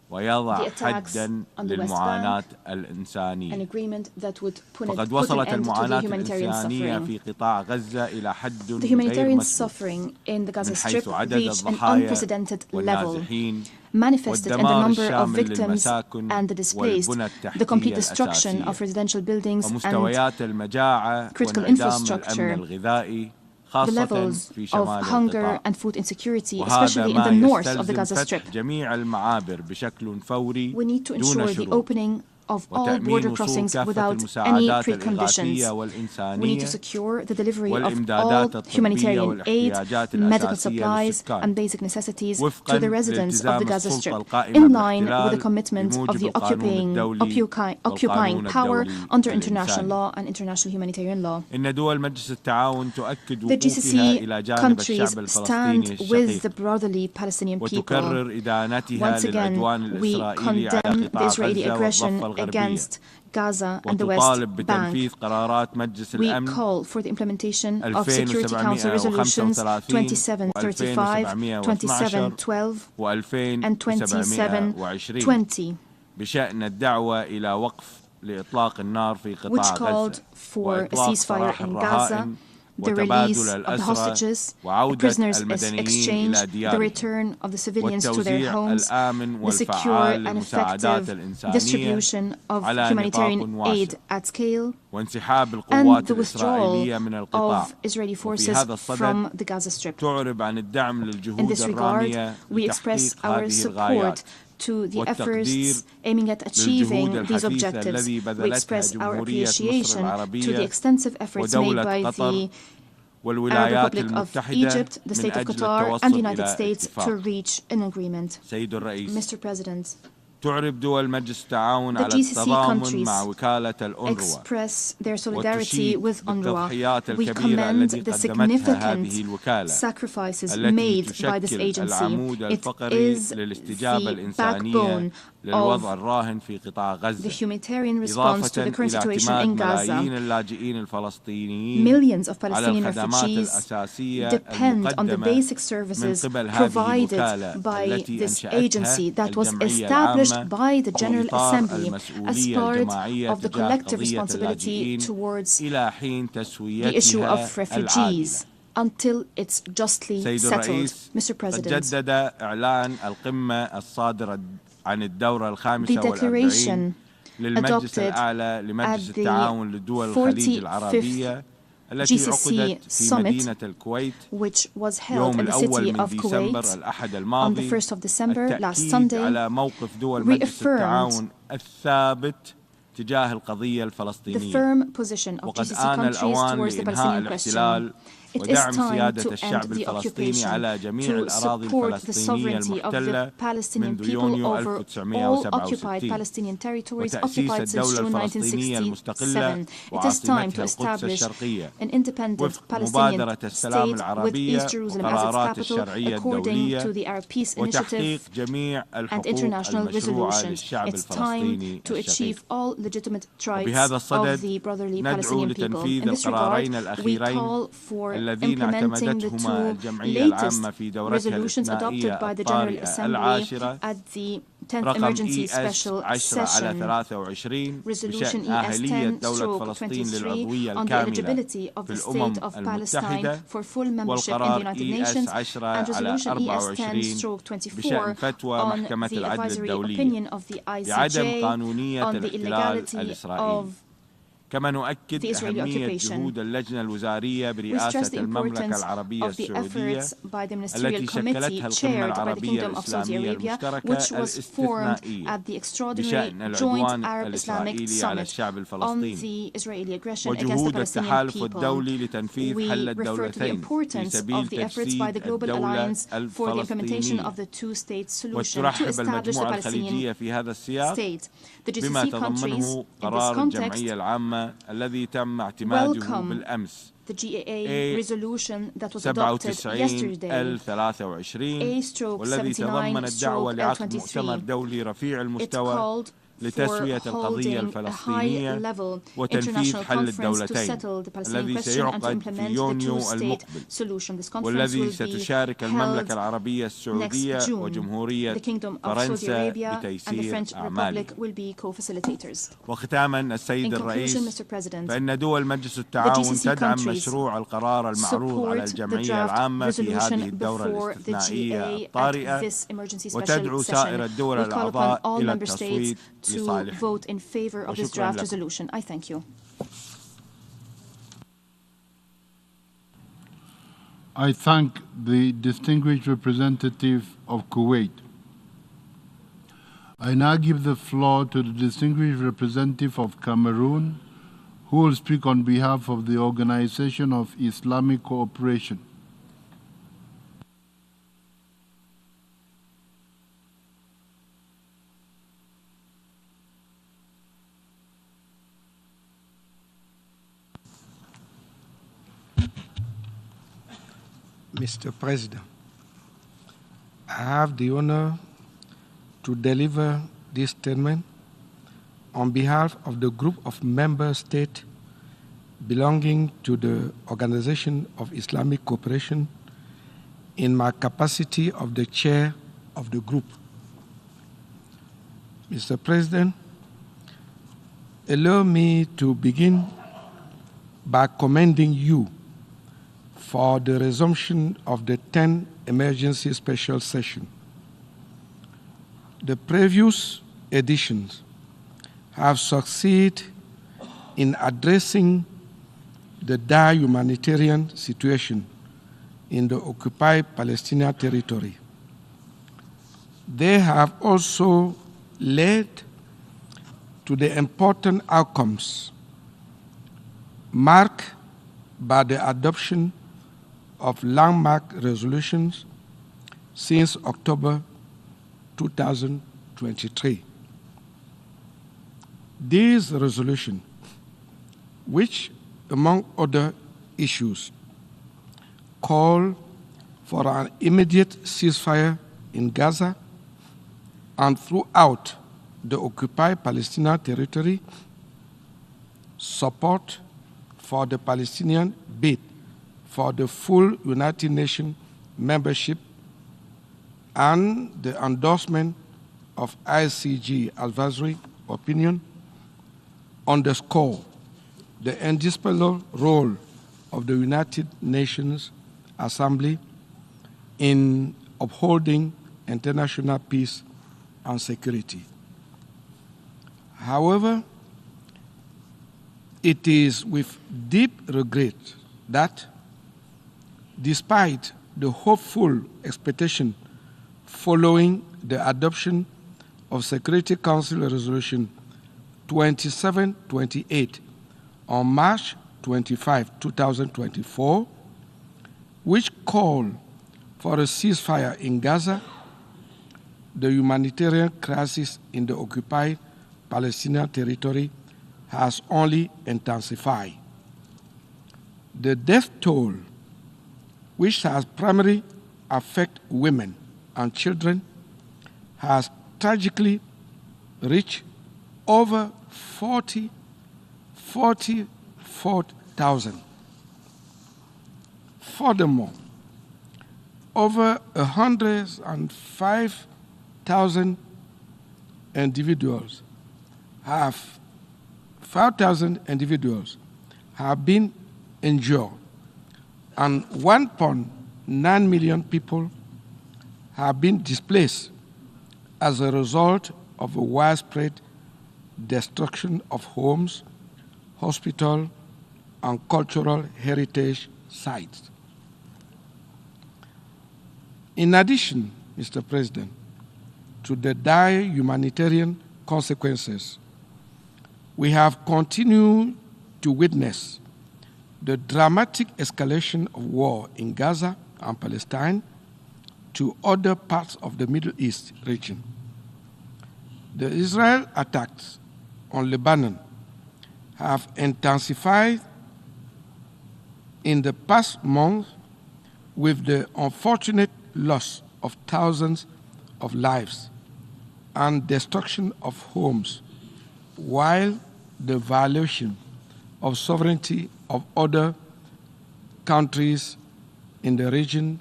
E: ويضع
F: the attacks
E: حدا
F: on the West
E: للمعاناة
F: Bank, an
E: الإنسانية.
F: agreement that would put
E: فقد
F: an
E: وصلت
F: end to the
E: المعاناة
F: humanitarian
E: الإنسانية
F: suffering.
E: في قطاع غزة إلى حد
F: The
E: غير
F: humanitarian
E: مسبوق
F: suffering in the Gaza
E: من
F: Strip
E: حيث عدد
F: reached an
E: الضحايا
F: unprecedented level,
E: والنازحين
F: manifested in the
E: والدمار
F: number of
E: الشامل
F: victims
E: للمساكن
F: and the displaced,
E: والبنى
F: the complete
E: التحتية
F: destruction of
E: الأساسية
F: residential buildings and
E: ومستويات المجاعة
F: critical
E: وانعدام
F: infrastructure,
E: الأمن الغذائي
F: the
E: خاصة
F: levels
E: في
F: of
E: شمال
F: hunger
E: القطاع.
F: and food insecurity,
E: وهذا
F: especially in
E: ما
F: the north of the
E: يستلزم
F: Gaza Strip.
E: فتح جميع المعابر بشكل فوري
F: We need to
E: دون
F: ensure the
E: شروط
F: opening of all
E: وتأمين
F: border
E: وصول
F: crossings
E: كافة
F: without any
E: المساعدات
F: preconditions.
E: الإغاثية
F: We need
E: والإنسانية
F: to secure the delivery of all
E: والإمدادات الطبية
F: humanitarian aid,
E: والاحتياجات
F: medical
E: الأساسية
F: supplies,
E: للسكان
F: and basic necessities
E: وفقا
F: to the residents of the
E: لالتزام
F: Gaza
E: السلطة
F: Strip,
E: القائمة
F: in line with the
E: بالاحتلال
F: commitment of
E: بموجب
F: the
E: القانون الدولي
F: occupying
E: والقانون
F: power
E: الدولي
F: under international
E: الإنساني.
F: law and international humanitarian law.
E: إن دول مجلس التعاون تؤكد
F: The
E: وقوفها
F: GCC
E: إلى جانب
F: countries
E: الشعب الفلسطيني
F: stand with the
E: الشقيق
F: brotherly Palestinian people.
E: وتكرر إدانتها
F: Once again,
E: للعدوان
F: we
E: الإسرائيلي على
F: condemn the
E: قطاع
F: Israeli
E: غزة
F: aggression
E: والضفة الغربية
F: against Gaza and the West
E: وتطالب
F: Bank.
E: بتنفيذ قرارات مجلس
F: We
E: الأمن
F: call for the implementation of Security Council Resolutions 2735, 2712, and 2720,
E: بشأن الدعوة إلى وقف لإطلاق النار في
F: which
E: قطاع
F: called
E: غزة
F: for a
E: وإطلاق
F: ceasefire
E: سراح
F: in Gaza,
E: الرهائن
F: the release
E: وتبادل
F: of the
E: الأسرى
F: hostages,
E: وعودة
F: prisoners
E: المدنيين
F: exchange,
E: إلى
F: the
E: ديارهم
F: return of the civilians to their
E: والتوزيع
F: homes,
E: الآمن
F: the secure
E: والفعال
F: and
E: للمساعدات
F: effective
E: الإنسانية
F: distribution of
E: على
F: humanitarian
E: نطاق
F: aid
E: واسع
F: at scale,
E: وانسحاب
F: and
E: القوات
F: the withdrawal
E: الإسرائيلية من القطاع.
F: of Israeli
E: وفي
F: forces
E: هذا الصدد
F: from the Gaza Strip.
E: تعرب عن الدعم
F: In
E: للجهود
F: this regard,
E: الرامية
F: we express
E: لتحقيق
F: our
E: هذه الغايات
F: support to the
E: والتقدير
F: efforts aiming at achieving
E: للجهود
F: these
E: الحثيثة
F: objectives.
E: الذي
F: We
E: بذلتها
F: express our
E: جمهورية مصر
F: appreciation to the
E: العربية
F: extensive efforts made
E: ودولة
F: by
E: قطر
F: the
E: والولايات
F: Republic of
E: المتحدة
F: Egypt, the
E: من
F: State of
E: أجل
F: Qatar, and the
E: التوصل
F: United
E: إلى
F: States to
E: اتفاق.
F: reach an agreement.
E: سيد الرئيس،
F: Mr. President,
E: تعرب دول مجلس التعاون
F: the
E: على
F: GCC
E: التضامن
F: countries
E: مع وكالة الأونروا
F: express their solidarity
E: وتشيد
F: with UNRWA.
E: بالتضحيات
F: We
E: الكبيرة
F: commend
E: التي
F: the
E: قدمتها هذه
F: significant
E: الوكالة
F: sacrifices
E: التي
F: made by this
E: تشكل
F: agency.
E: العمود
F: It
E: الفقري
F: is
E: للاستجابة
F: the
E: الإنسانية
F: backbone
E: للوضع
F: of
E: الراهن في قطاع
F: the
E: غزة،
F: humanitarian response to the current
E: إضافة
F: situation
E: إلى
F: in
E: اعتماد
F: Gaza.
E: ملايين اللاجئين الفلسطينيين
F: Millions of
E: على
F: Palestinian
E: الخدمات
F: refugees
E: الأساسية
F: depend on the
E: المقدمة
F: basic services
E: من قبل هذه
F: provided
E: الوكالة
F: by
E: التي
F: this
E: أنشأتها
F: agency that was
E: الجمعية
F: established
E: العامة
F: by the General
E: في إطار
F: Assembly as
E: المسؤولية
F: part
E: الجماعية
F: of the
E: تجاه
F: collective
E: قضية
F: responsibility
E: اللاجئين
F: towards
E: إلى حين
F: the issue
E: تسويتها
F: of refugees
E: العادلة.
F: until it's justly
E: سيد
F: settled.
E: الرئيس،
F: Mr.
E: قد
F: President,
E: جدد إعلان القمة الصادرة عن الدورة
F: the
E: الخامسة
F: declaration
E: والأربعين للمجلس
F: adopted
E: الأعلى
F: at
E: لمجلس
F: the
E: التعاون لدول الخليج
F: 45th
E: العربية التي
F: GCC
E: عقدت في
F: summit,
E: مدينة الكويت
F: which was held
E: يوم
F: in the
E: الأول
F: city
E: من
F: of
E: ديسمبر
F: Kuwait
E: الأحد
F: on the
E: الماضي،
F: 1st of December, last
E: التأكيد
F: Sunday,
E: على موقف دول مجلس
F: reaffirmed
E: التعاون الثابت تجاه القضية
F: the
E: الفلسطينية.
F: firm position of
E: وقد
F: GCC
E: آن
F: countries
E: الأوان
F: towards the
E: لإنهاء
F: Palestinian question.
E: الاحتلال
F: It is
E: ودعم
F: time
E: سيادة
F: to end
E: الشعب
F: the
E: الفلسطيني
F: occupation,
E: على جميع
F: to
E: الأراضي
F: support the
E: الفلسطينية
F: sovereignty of the
E: المحتلة
F: Palestinian
E: منذ
F: people
E: يونيو
F: over all occupied
E: 1967
F: Palestinian territories
E: وتأسيس
F: occupied since
E: الدولة
F: June
E: الفلسطينية المستقلة
F: 1967. It is time to
E: وعاصمتها القدس
F: establish
E: الشرقية
F: an independent
E: وفق
F: Palestinian
E: مبادرة السلام
F: state with
E: العربية
F: East Jerusalem as its
E: وقرارات
F: capital
E: الشرعية
F: according
E: الدولية
F: to the Arab Peace
E: وتحقيق
F: Initiative
E: جميع
F: and
E: الحقوق
F: international
E: المشروعة
F: resolutions.
E: للشعب
F: It's time
E: الفلسطيني
F: to achieve
E: الشقيق.
F: all legitimate rights
E: وبهذا
F: of
E: الصدد
F: the brotherly
E: ندعو
F: Palestinian people.
E: لتنفيذ
F: In this regard,
E: القرارين
F: we
E: الأخيرين
F: call for
E: الذين
F: implementing the
E: اعتمدتهما
F: two
E: الجمعية
F: latest
E: العامة في دورتها
F: resolutions adopted
E: الاثنائية
F: by the General
E: الطارئة
F: Assembly
E: العاشرة
F: at the 10th
E: رقم
F: Emergency
E: ES
F: Special
E: 10/23
F: Resolution
E: بشأن آهلية دولة فلسطين
F: 10/23
E: للعضوية
F: on the
E: الكاملة
F: eligibility of
E: في
F: the
E: الأمم
F: state of Palestine
E: المتحدة
F: for full membership in the
E: والقرار
F: United
E: ES
F: Nations and Resolution
E: 10/24
F: ES 10/24
E: بشأن فتوى
F: on
E: محكمة
F: the
E: العدل
F: advisory
E: الدولية
F: opinion of the
E: بعدم
F: ICJ
E: قانونية
F: on the
E: الاحتلال
F: illegality
E: الإسرائيلي.
F: of
E: كما نؤكد
F: the Israeli
E: أهمية
F: occupation.
E: جهود اللجنة الوزارية
F: We stress
E: برئاسة
F: the
E: المملكة
F: importance
E: العربية
F: of the
E: السعودية
F: efforts by the
E: التي
F: Ministerial Committee
E: شكلتها القمة
F: chaired by the
E: العربية
F: Kingdom of Saudi
E: الإسلامية
F: Arabia,
E: المشتركة
F: which was formed
E: الاستثنائية
F: at the extraordinary
E: بشأن
F: Joint
E: العدوان
F: Arab-Islamic
E: الإسرائيلي على
F: Summit
E: الشعب
F: on
E: الفلسطيني
F: the Israeli aggression against the
E: وجهود
F: Palestinian
E: التحالف
F: people.
E: الدولي لتنفيذ
F: We
E: حل
F: refer to the
E: الدولتين في
F: importance
E: سبيل
F: of the efforts by the
E: تجسيد
F: Global
E: الدولة
F: Alliance for the implementation
E: الفلسطينية.
F: of the two-state solution to
E: وترحب
F: establish the
E: المجموعة
F: Palestinian
E: الخليجية في هذا السياق
F: state. The
E: بما
F: GCC countries
E: تضمنه
F: in this
E: قرار
F: context
E: الجمعية العامة الذي تم اعتماده
F: welcome
E: بالأمس
F: the GAA resolution that was adopted
E: 97/23 والذي تضمن الدعوة لعقد مؤتمر دولي رفيع
F: It
E: المستوى
F: called
E: لتسوية
F: for
E: القضية
F: holding a
E: الفلسطينية
F: high-level
E: وتنفيذ
F: international
E: حل
F: conference to
E: الدولتين
F: settle the Palestinian
E: الذي
F: question and to
E: سيعقد في
F: implement the
E: يونيو
F: two-state
E: المقبل
F: solution. This conference
E: والذي
F: will be
E: ستشارك المملكة
F: held
E: العربية السعودية
F: next June.
E: وجمهورية
F: The Kingdom of Saudi
E: فرنسا
F: Arabia and the
E: بتيسير
F: French
E: أعمالها.
F: Republic will be co-facilitators.
E: وختاما السيد
F: In conclusion,
E: الرئيس،
F: Mr. President,
E: فإن دول مجلس التعاون
F: GCC
E: تدعم
F: countries
E: مشروع القرار المعروض على
F: support the
E: الجمعية
F: draft
E: العامة في هذه
F: resolution
E: الدورة
F: before the
E: الاستثنائية
F: GA at
E: الطارئة
F: this emergency special
E: وتدعو
F: session.
E: سائر الدول
F: We call upon
E: الأعضاء
F: all
E: إلى
F: member states
E: التصويت
F: to
E: لصالحه.
F: vote in favor of this
E: وشكراً
F: draft
E: لكم.
F: resolution. I thank you.
A: I thank the distinguished representative of Kuwait. I now give the floor to the distinguished representative of Cameroon, who will speak on behalf of the Organization of Islamic Cooperation.
G: Mr. President, I have the honor to deliver this statement on behalf of the group of member states belonging to the Organization of Islamic Cooperation in my capacity of the chair of the group. Mr. President, allow me to begin by commending you for the resumption of the 10th Emergency Special Session. The previous editions have succeeded in addressing the dire humanitarian situation in the occupied Palestinian territory. They have also led to the important outcomes marked by the adoption of landmark resolutions since October 2023. These resolutions, which, among other issues, call for an immediate ceasefire in Gaza and throughout the occupied Palestinian territory, support for the Palestinian bid for the full United Nations membership, and the endorsement of ICG advisory opinion underscore the indispensable role of the United Nations Assembly in upholding international peace and security. However, it is with deep regret that, despite the hopeful expectation following the adoption of Security Council Resolution 2728 on March 25, 2024, which called for a ceasefire in Gaza, the humanitarian crisis in the occupied Palestinian territory has only intensified. The death toll, which has primarily affected women and children, has tragically reached over 44,000. Furthermore, over 105,000 individuals have 5,000 individuals have been injured, and 1.9 million people have been displaced as a result of a widespread destruction of homes, hospitals, and cultural heritage sites. In addition, Mr. President, to the dire humanitarian consequences, we have continued to witness the dramatic escalation of war in Gaza and Palestine to other parts of the Middle East region. The Israel attacks on Lebanon have intensified in the past month, with the unfortunate loss of thousands of lives and destruction of homes, while the violation of sovereignty of other countries in the region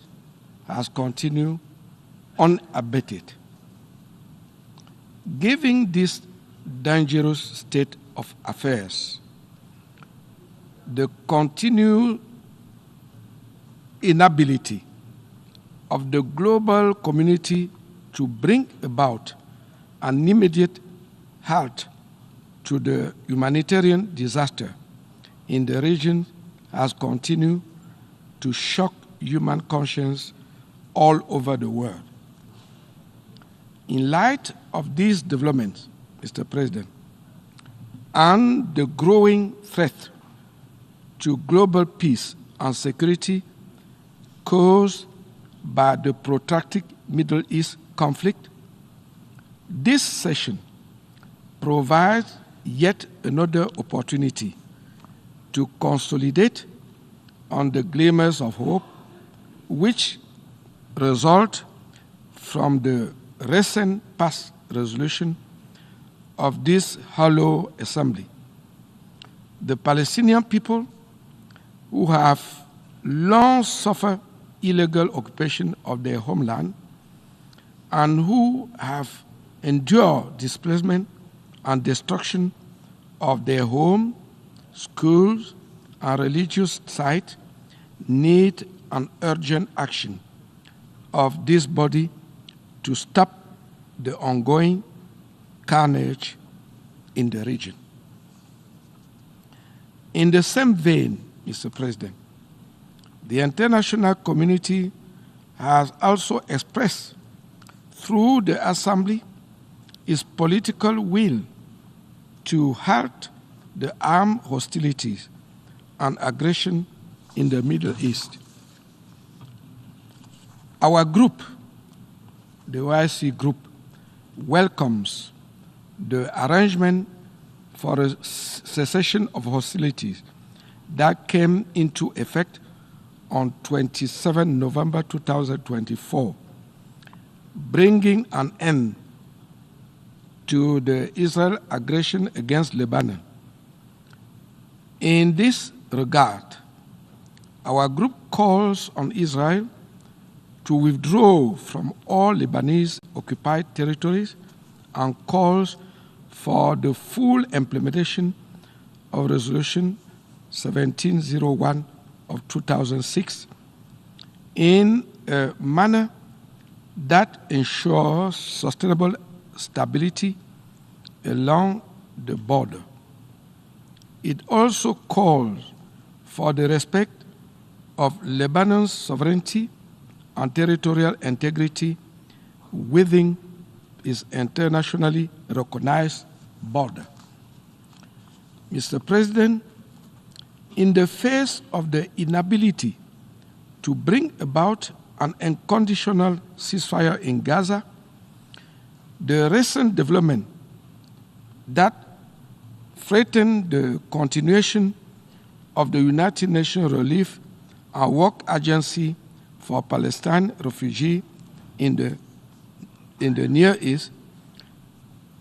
G: has continued unabated. Given this dangerous state of affairs, the continued inability of the global community to bring about an immediate halt to the humanitarian disaster in the region has continued to shock human conscience all over the world. In light of these developments, Mr. President, and the growing threat to global peace and security caused by the protracted Middle East conflict, this session provides yet another opportunity to consolidate on the glimmers of hope which result from the recent past resolution of this hollow assembly. The Palestinian people, who have long suffered illegal occupation of their homeland and who have endured displacement and destruction of their home, schools, and religious sites, need an urgent action of this body to stop the ongoing carnage in the region. In the same vein, Mr. President, the international community has also expressed through the Assembly its political will to halt the armed hostilities and aggression in the Middle East. Our group, the OIC group, welcomes the arrangement for a cessation of hostilities that came into effect on 27 November 2024, bringing an end to the Israel aggression against Lebanon. In this regard, our group calls on Israel to withdraw from all Lebanese occupied territories and calls for the full implementation of Resolution 1701 of 2006 in a manner that ensures sustainable stability along the border. It also calls for the respect of Lebanon's sovereignty and territorial integrity within its internationally recognized border. Mr. President, in the face of the inability to bring about an unconditional ceasefire in Gaza, the recent development that threatened the continuation of the United Nations Relief and Work Agency for Palestinian refugees in the Near East,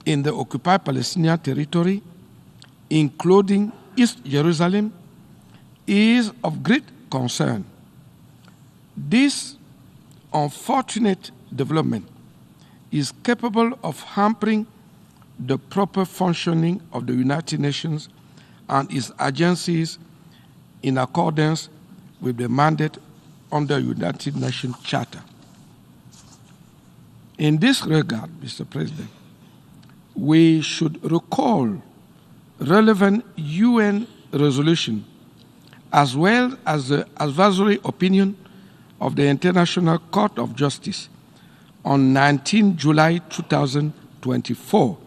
G: in the occupied Palestinian territory, including East Jerusalem, is of great concern. This unfortunate development is capable of hampering the proper functioning of the United Nations and its agencies in accordance with the mandate under United Nations Charter. In this regard, Mr. President, we should recall relevant UN resolution as well as the advisory opinion of the International Court of Justice on 19 July 2024,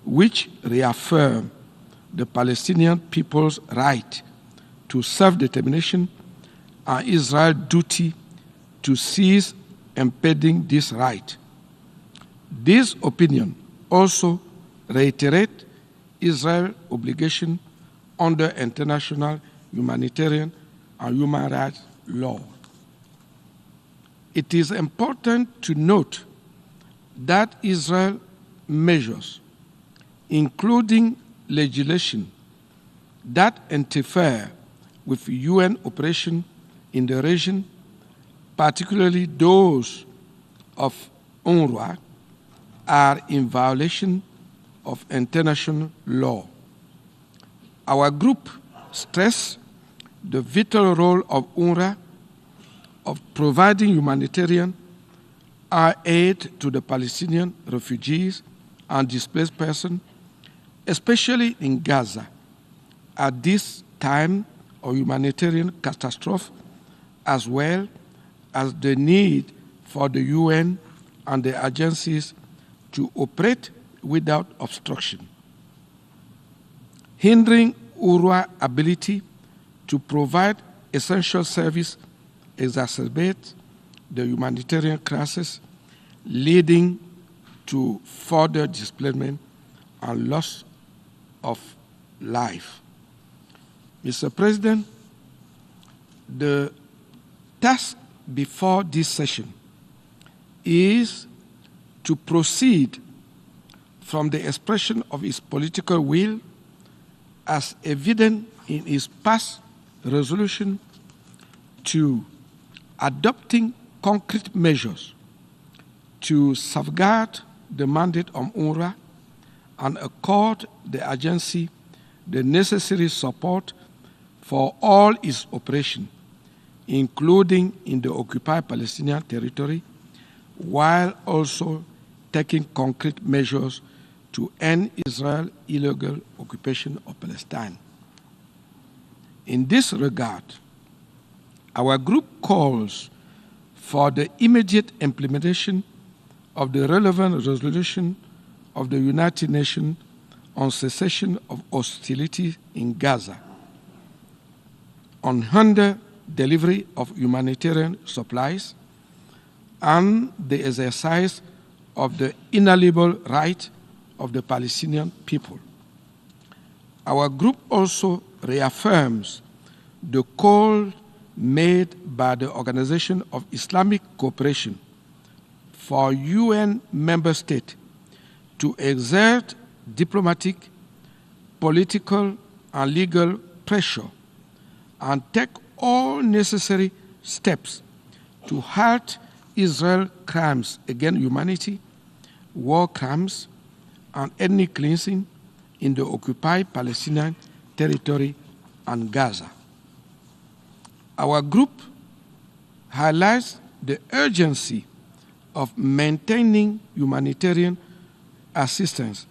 G: which reaffirmed the Palestinian people's right to self-determination and Israel's duty to cease impeding this right. This opinion also reiterates Israel's obligation under international humanitarian and human rights law. It is important to note that Israel measures, including legislation that interfere with UN operations in the region, particularly those of UNRWA, are in violation of international law. Our group stresses the vital role of UNRWA of providing humanitarian aid to the Palestinian refugees and displaced persons, especially in Gaza, at this time of humanitarian catastrophe, as well as the need for the UN and the agencies to operate without obstruction. Hindering UNRWA's ability to provide essential service exacerbates the humanitarian crisis, leading to further displacement and loss of life. Mr. President, the task before this session is to proceed from the expression of its political will as evident in its past resolution to adopting concrete measures to safeguard the mandate of UNRWA and accord the agency the necessary support for all its operations, including in the occupied Palestinian territory, while also taking concrete measures to end Israel's illegal occupation of Palestine. In this regard, our group calls for the immediate implementation of the relevant resolution of the United Nations on cessation of hostilities in Gaza, on unhindered delivery of humanitarian supplies, and the exercise of the inalienable right of the Palestinian people. Our group also reaffirms the call made by the Organization of Islamic Cooperation for UN member states to exert diplomatic, political, and legal pressure and take all necessary steps to halt Israel's crimes against humanity, war crimes, and ethnic cleansing in the occupied Palestinian territory and Gaza. Our group highlights the urgency of maintaining humanitarian assistance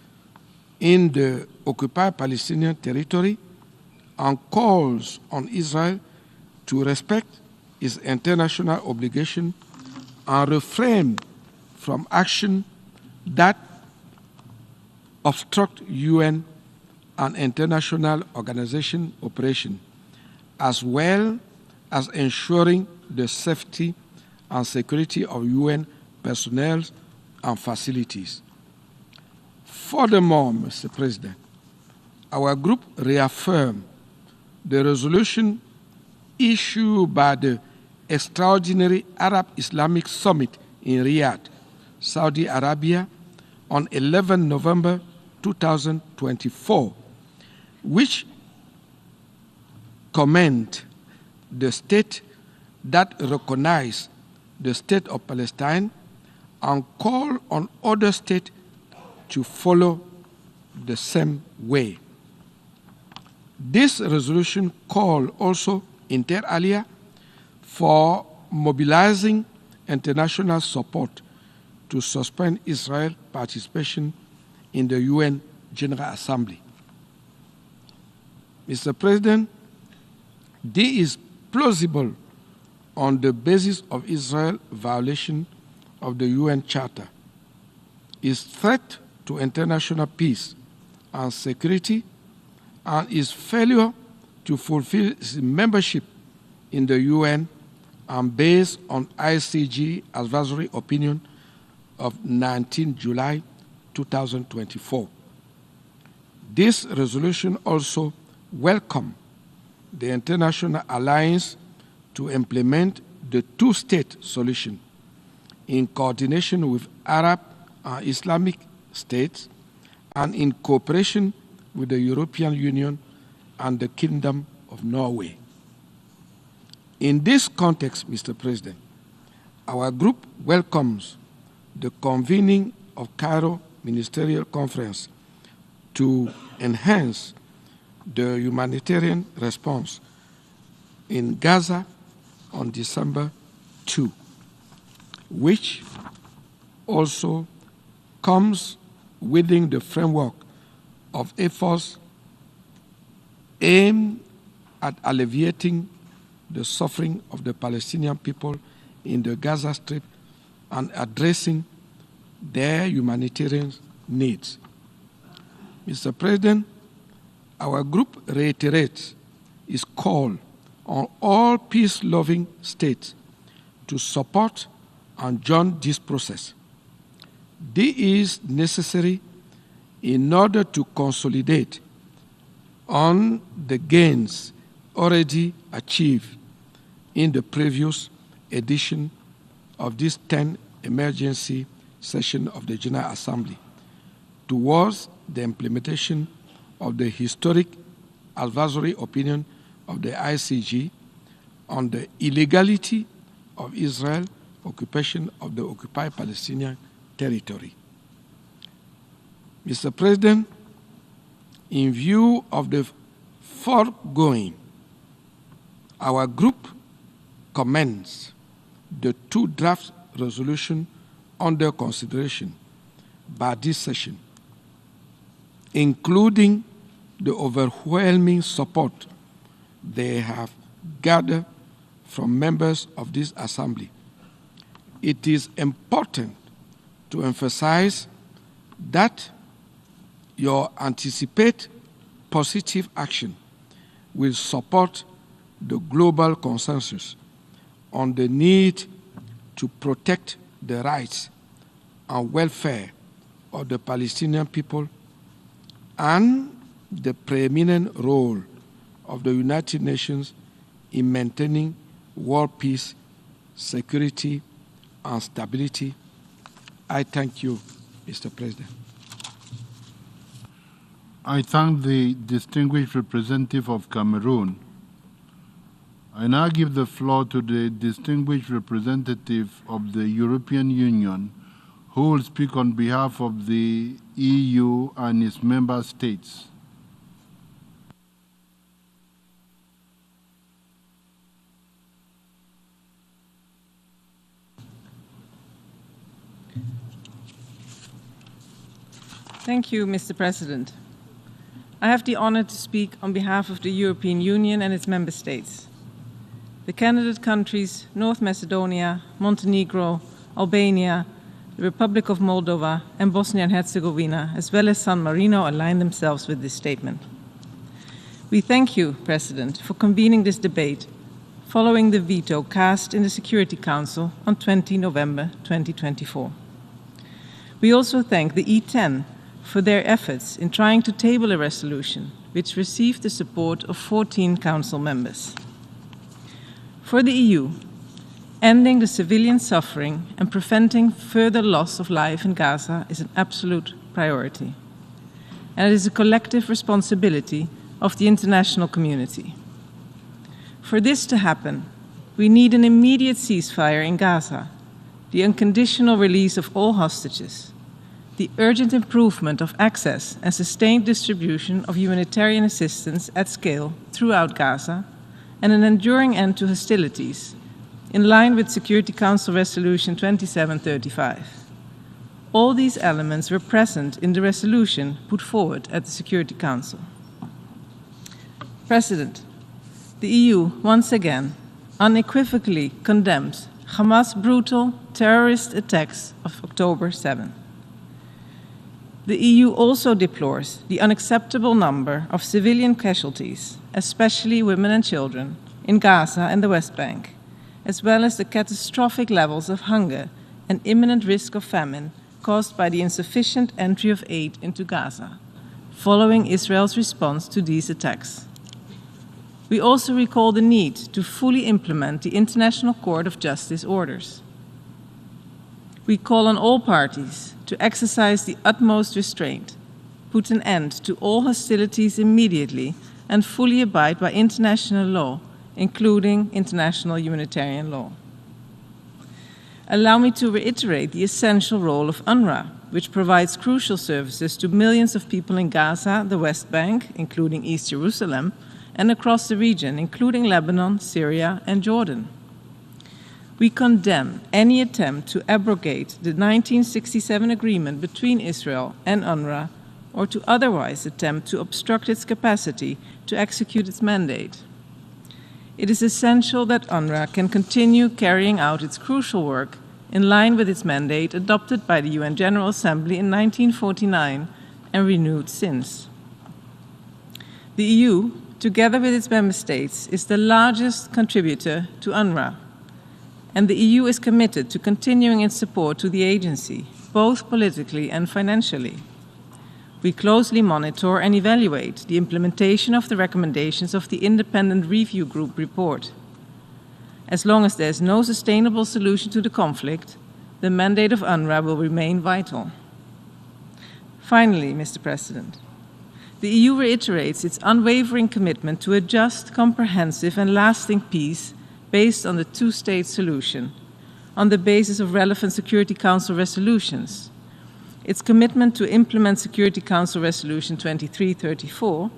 G: in the occupied Palestinian territory and calls on Israel to respect its international obligation and refrain from action that obstruct UN and international organization operation, as well as ensuring the safety and security of UN personnel and facilities. Furthermore, Mr. President, our group reaffirmed the resolution issued by the Extraordinary Arab Islamic Summit in Riyadh, Saudi Arabia, on 11 November 2024, which commend the state that recognize the state of Palestine and call on other states to follow the same way. This resolution called also, inter alia, for mobilizing international support to suspend Israel's participation in the UN General Assembly. Mr. President, this is plausible on the basis of Israel's violation of the UN Charter, its threat to international peace and security, and its failure to fulfill its membership in the UN, and based on ICG advisory opinion of 19 July 2024. This resolution also welcomes the international alliance to implement the two-state solution in coordination with Arab and Islamic states and in cooperation with the European Union and the Kingdom of Norway. In this context, Mr. President, our group welcomes the convening of Cairo Ministerial Conference to enhance the humanitarian response in Gaza on December 2, which also comes within the framework of efforts aimed at alleviating the suffering of the Palestinian people in the Gaza Strip and addressing their humanitarian needs. Mr. President, our group reiterates its call on all peace-loving states to support and join this process. This is necessary in order to consolidate on the gains already achieved in the previous edition of this 10th emergency session of the General Assembly towards the implementation of the historic advisory opinion of the ICG on the illegality of Israel's occupation of the occupied Palestinian territory. Mr. President, in view of the foregoing, our group commends the two draft resolutions under consideration by this session, including the overwhelming support they have gathered from members of this Assembly. It is important to emphasize that your anticipated positive action will support the global consensus on the need to protect the rights and welfare of the Palestinian people and the preeminent role of the United Nations in maintaining world peace, security, and stability. I thank you, Mr. President.
A: I thank the distinguished representative of Cameroon. I now give the floor to the distinguished representative of the European Union, who will speak on behalf of the EU and its member states.
H: Thank you, Mr. President. I have the honor to speak on behalf of the European Union and its member states. The candidate countries, North Macedonia, Montenegro, Albania, the Republic of Moldova, and Bosnia and Herzegovina, as well as San Marino, align themselves with this statement. We thank you, President, for convening this debate following the veto cast in the Security Council on 20 November 2024. We also thank the E10 for their efforts in trying to table a resolution which received the support of 14 Council members. For the EU, ending the civilian suffering and preventing further loss of life in Gaza is an absolute priority, and it is a collective responsibility of the international community. For this to happen, we need an immediate ceasefire in Gaza, the unconditional release of all hostages, the urgent improvement of access and sustained distribution of humanitarian assistance at scale throughout Gaza, and an enduring end to hostilities, in line with Security Council Resolution 2735. All these elements were present in the resolution put forward at the Security Council. President, the EU once again unequivocally condemns Hamas' brutal terrorist attacks of October 7. The EU also deplores the unacceptable number of civilian casualties, especially women and children, in Gaza and the West Bank, as well as the catastrophic levels of hunger and imminent risk of famine caused by the insufficient entry of aid into Gaza, following Israel's response to these attacks. We also recall the need to fully implement the International Court of Justice orders. We call on all parties to exercise the utmost restraint, put an end to all hostilities immediately, and fully abide by international law, including international humanitarian law. Allow me to reiterate the essential role of UNRWA, which provides crucial services to millions of people in Gaza, the West Bank, including East Jerusalem, and across the region, including Lebanon, Syria, and Jordan. We condemn any attempt to abrogate the 1967 agreement between Israel and UNRWA, or to otherwise attempt to obstruct its capacity to execute its mandate. It is essential that UNRWA can continue carrying out its crucial work in line with its mandate adopted by the UN General Assembly in 1949 and renewed since. The EU, together with its member states, is the largest contributor to UNRWA, and the EU is committed to continuing its support to the agency, both politically and financially. We closely monitor and evaluate the implementation of the recommendations of the Independent Review Group report. As long as there is no sustainable solution to the conflict, the mandate of UNRWA will remain vital. Finally, Mr. President, the EU reiterates its unwavering commitment to a just, comprehensive, and lasting peace based on the two-state solution, on the basis of relevant Security Council resolutions, its commitment to implement Security Council Resolution 2334,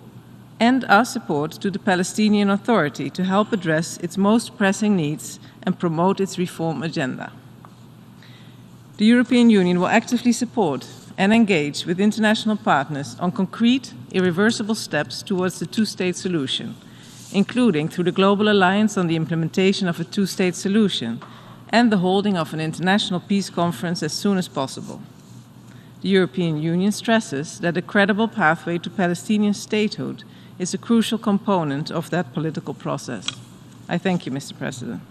H: and our support to the Palestinian Authority to help address its most pressing needs and promote its reform agenda. The European Union will actively support and engage with international partners on concrete, irreversible steps towards the two-state solution, including through the Global Alliance on the Implementation of a Two-State Solution and the holding of an international peace conference as soon as possible. The European Union stresses that a credible pathway to Palestinian statehood is a crucial component of that political process. I thank you, Mr. President.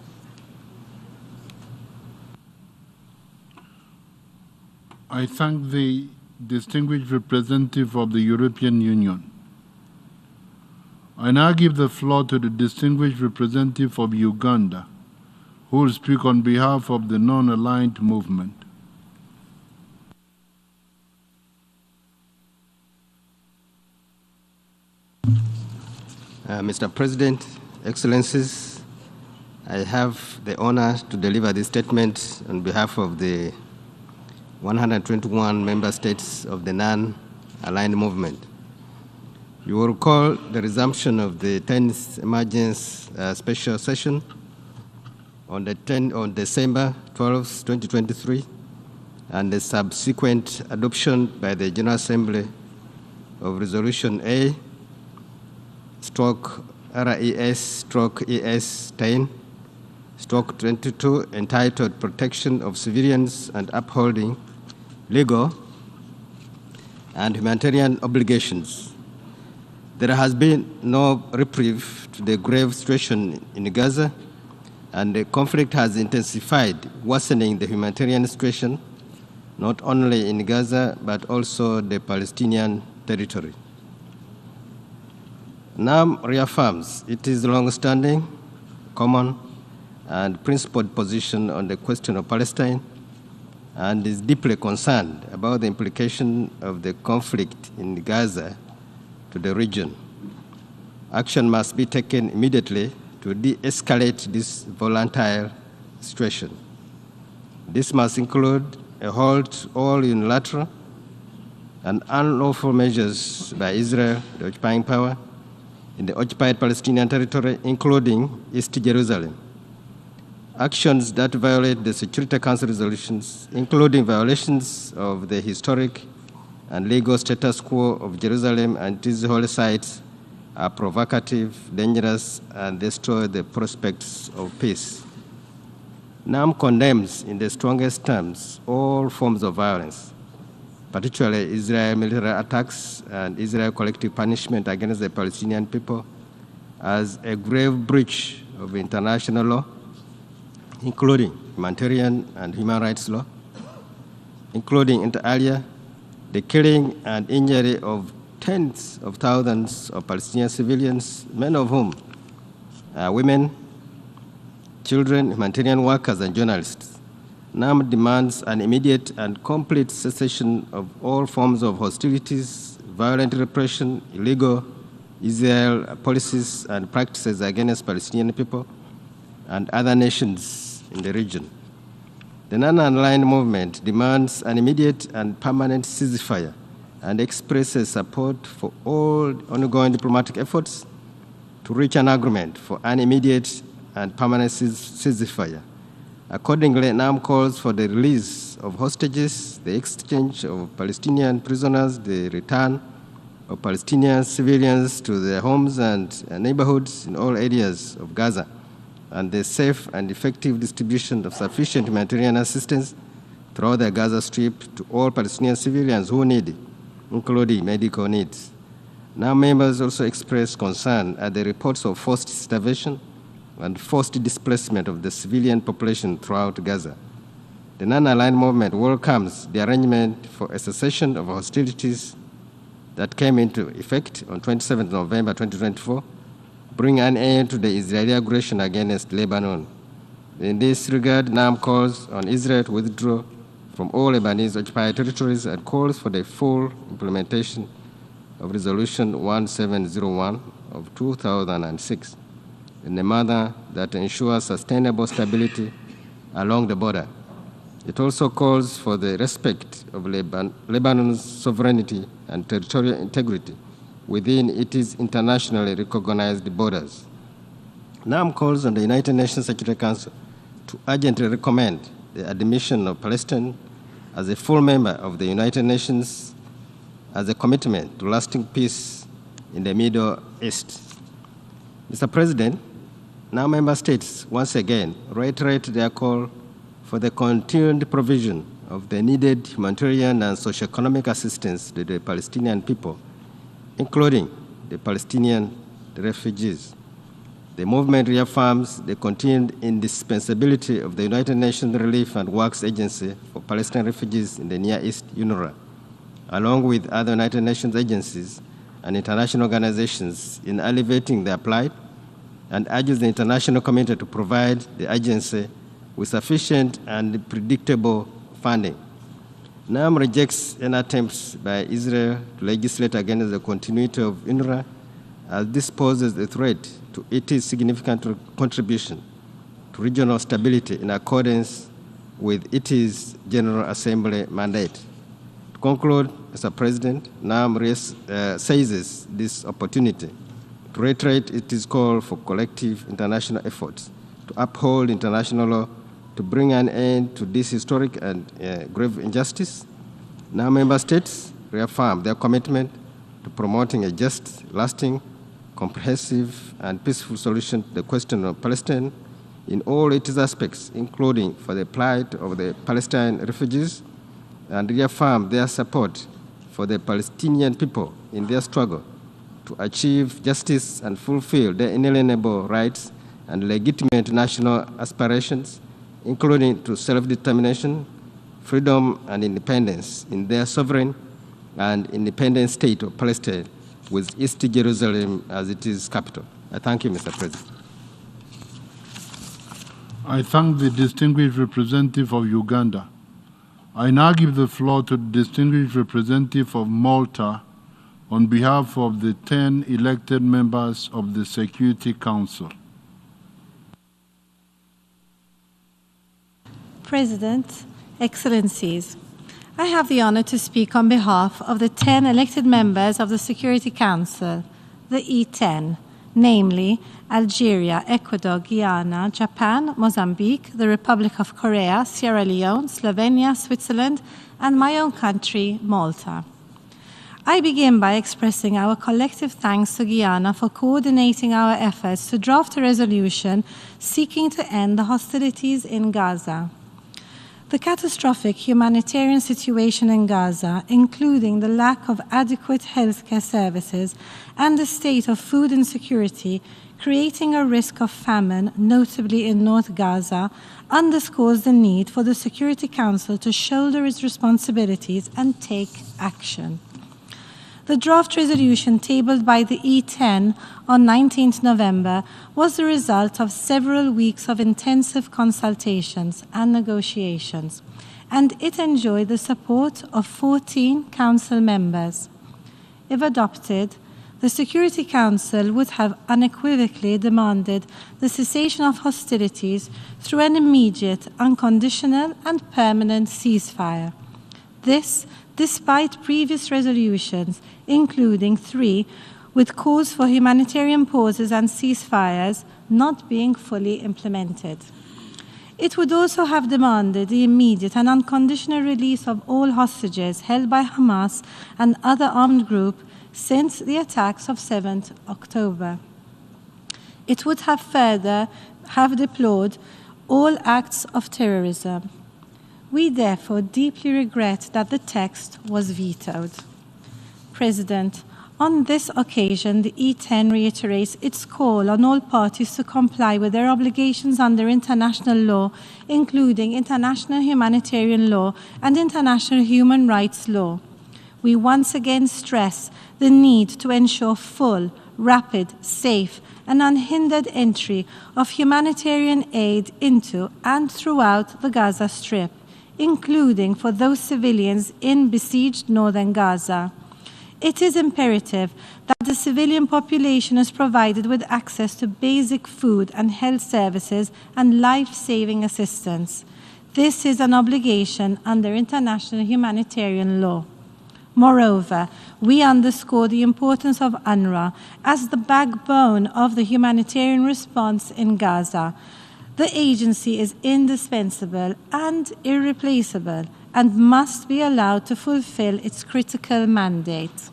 A: I thank the distinguished representative of the European Union. I now give the floor to the distinguished representative of Uganda, who will speak on behalf of the non-aligned movement.
I: Mr. President, Excellencies, I have the honor to deliver this statement on behalf of the 121 member states of the non-aligned movement. You will recall the resumption of the 10th emergency special session on December 12, 2023, and the subsequent adoption by the General Assembly of Resolution A/RES/ES-10/22 entitled Protection of Civilians and Upholding Legal and Humanitarian Obligations. There has been no reprieve to the grave situation in Gaza, and the conflict has intensified, worsening the humanitarian situation, not only in Gaza, but also the Palestinian territory. NAM reaffirms its long-standing, common, and principled position on the question of Palestine, and is deeply concerned about the implication of the conflict in Gaza to the region. Action must be taken immediately to de-escalate this volatile situation. This must include a halt to all unilateral and unlawful measures by Israel, the occupying power, in the occupied Palestinian territory, including East Jerusalem. Actions that violate the Security Council resolutions, including violations of the historic and legal status quo of Jerusalem and its holy sites, are provocative, dangerous, and destroy the prospects of peace. NAM condemns in the strongest terms all forms of violence, particularly Israel military attacks and Israel collective punishment against the Palestinian people, as a grave breach of international law, including humanitarian and human rights law, including inter alia, the killing and injury of tens of thousands of Palestinian civilians, many of whom are women, children, humanitarian workers, and journalists. NAM demands an immediate and complete cessation of all forms of hostilities, violent repression, illegal Israel policies and practices against Palestinian people and other nations in the region. The non-aligned movement demands an immediate and permanent ceasefire and expresses support for all ongoing diplomatic efforts to reach an agreement for an immediate and permanent ceasefire. Accordingly, NAM calls for the release of hostages, the exchange of Palestinian prisoners, the return of Palestinian civilians to their homes and neighborhoods in all areas of Gaza, and the safe and effective distribution of sufficient humanitarian assistance throughout the Gaza Strip to all Palestinian civilians who need it, including medical needs. Now members also express concern at the reports of forced starvation and forced displacement of the civilian population throughout Gaza. The non-aligned movement welcomes the arrangement for a cessation of hostilities that came into effect on 27 November 2024, bring an end to the Israeli aggression against Lebanon. In this regard, NAM calls on Israel to withdraw from all Lebanese occupied territories and calls for the full implementation of Resolution 1701 of 2006 in a manner that ensures sustainable stability along the border. It also calls for the respect of Lebanon's sovereignty and territorial integrity within its internationally recognized borders. NAM calls on the United Nations Security Council to urgently recommend the admission of Palestine as a full member of the United Nations as a commitment to lasting peace in the Middle East. Mr. President, now member states once again reiterate their call for the continued provision of the needed humanitarian and socio-economic assistance to the Palestinian people, including the Palestinian refugees. The movement reaffirms the continued indispensability of the United Nations Relief and Works Agency for Palestinian refugees in the Near East, UNRWA, along with other United Nations agencies and international organizations in alleviating their plight, and urges the international community to provide the agency with sufficient and predictable funding. NAM rejects any attempts by Israel to legislate against the continuity of UNRWA, as this poses a threat to its significant contribution to regional stability in accordance with its General Assembly mandate. To conclude, Mr. President, NAM seizes this opportunity to reiterate its call for collective international efforts to uphold international law to bring an end to this historic and grave injustice. Now member states reaffirm their commitment to promoting a just, lasting, comprehensive, and peaceful solution to the question of Palestine in all its aspects, including for the plight of the Palestinian refugees, and reaffirm their support for the Palestinian people in their struggle to achieve justice and fulfill their inalienable rights and legitimate national aspirations, including to self-determination, freedom, and independence in their sovereign and independent state of Palestine, with East Jerusalem as its capital. I thank you, Mr. President.
A: I thank the distinguished representative of Uganda. I now give the floor to the distinguished representative of Malta on behalf of the 10 elected members of the Security Council.
J: President, Excellencies, I have the honor to speak on behalf of the 10 elected members of the Security Council, the E10, namely Algeria, Ecuador, Guyana, Japan, Mozambique, the Republic of Korea, Sierra Leone, Slovenia, Switzerland, and my own country, Malta. I begin by expressing our collective thanks to Guyana for coordinating our efforts to draft a resolution seeking to end the hostilities in Gaza. The catastrophic humanitarian situation in Gaza, including the lack of adequate healthcare services and the state of food insecurity, creating a risk of famine, notably in North Gaza, underscores the need for the Security Council to shoulder its responsibilities and take action. The draft resolution tabled by the E10 on 19th November was the result of several weeks of intensive consultations and negotiations, and it enjoyed the support of 14 Council members. If adopted, the Security Council would have unequivocally demanded the cessation of hostilities through an immediate, unconditional, and permanent ceasefire. This, despite previous resolutions, including 3, with calls for humanitarian pauses and ceasefires not being fully implemented. It would also have demanded the immediate and unconditional release of all hostages held by Hamas and other armed groups since the attacks of 7th October. It would have further deplored all acts of terrorism. We therefore deeply regret that the text was vetoed. President, on this occasion, the E10 reiterates its call on all parties to comply with their obligations under international law, including international humanitarian law and international human rights law. We once again stress the need to ensure full, rapid, safe, and unhindered entry of humanitarian aid into and throughout the Gaza Strip, including for those civilians in besieged northern Gaza. It is imperative that the civilian population is provided with access to basic food and health services and life-saving assistance. This is an obligation under international humanitarian law. Moreover, we underscore the importance of UNRWA as the backbone of the humanitarian response in Gaza. The agency is indispensable and irreplaceable and must be allowed to fulfill its critical mandate.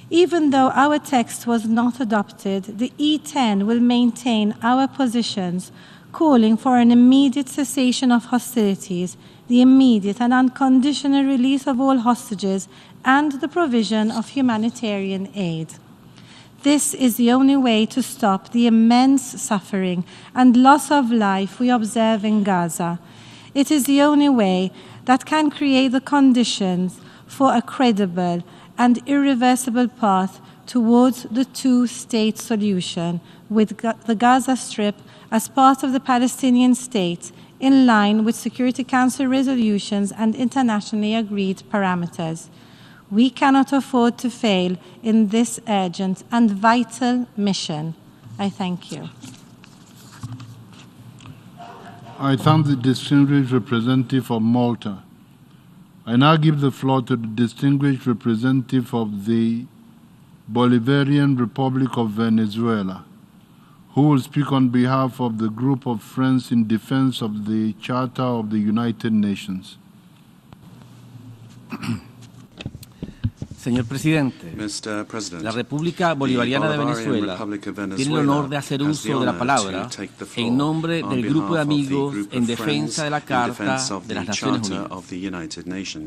J: Even though our text was not adopted, the E10 will maintain our positions, calling for an immediate cessation of hostilities, the immediate and unconditional release of all hostages, and the provision of humanitarian aid. This is the only way to stop the immense suffering and loss of life we observe in Gaza. It is the only way that can create the conditions for a credible and irreversible path towards the two-state solution, with the Gaza Strip as part of the Palestinian state, in line with Security Council resolutions and internationally agreed parameters. We cannot afford to fail in this urgent and vital mission. I thank you.
A: I thank the distinguished representative of Malta. I now give the floor to the distinguished representative of the Bolivarian Republic of Venezuela, who will speak on behalf of the group of friends in defense of the Charter of the United Nations.
K: Señor Presidente, la República Bolivariana de Venezuela tiene el honor de hacer uso de la palabra en nombre del Grupo de Amigos en Defensa de la Carta de las Naciones Unidas.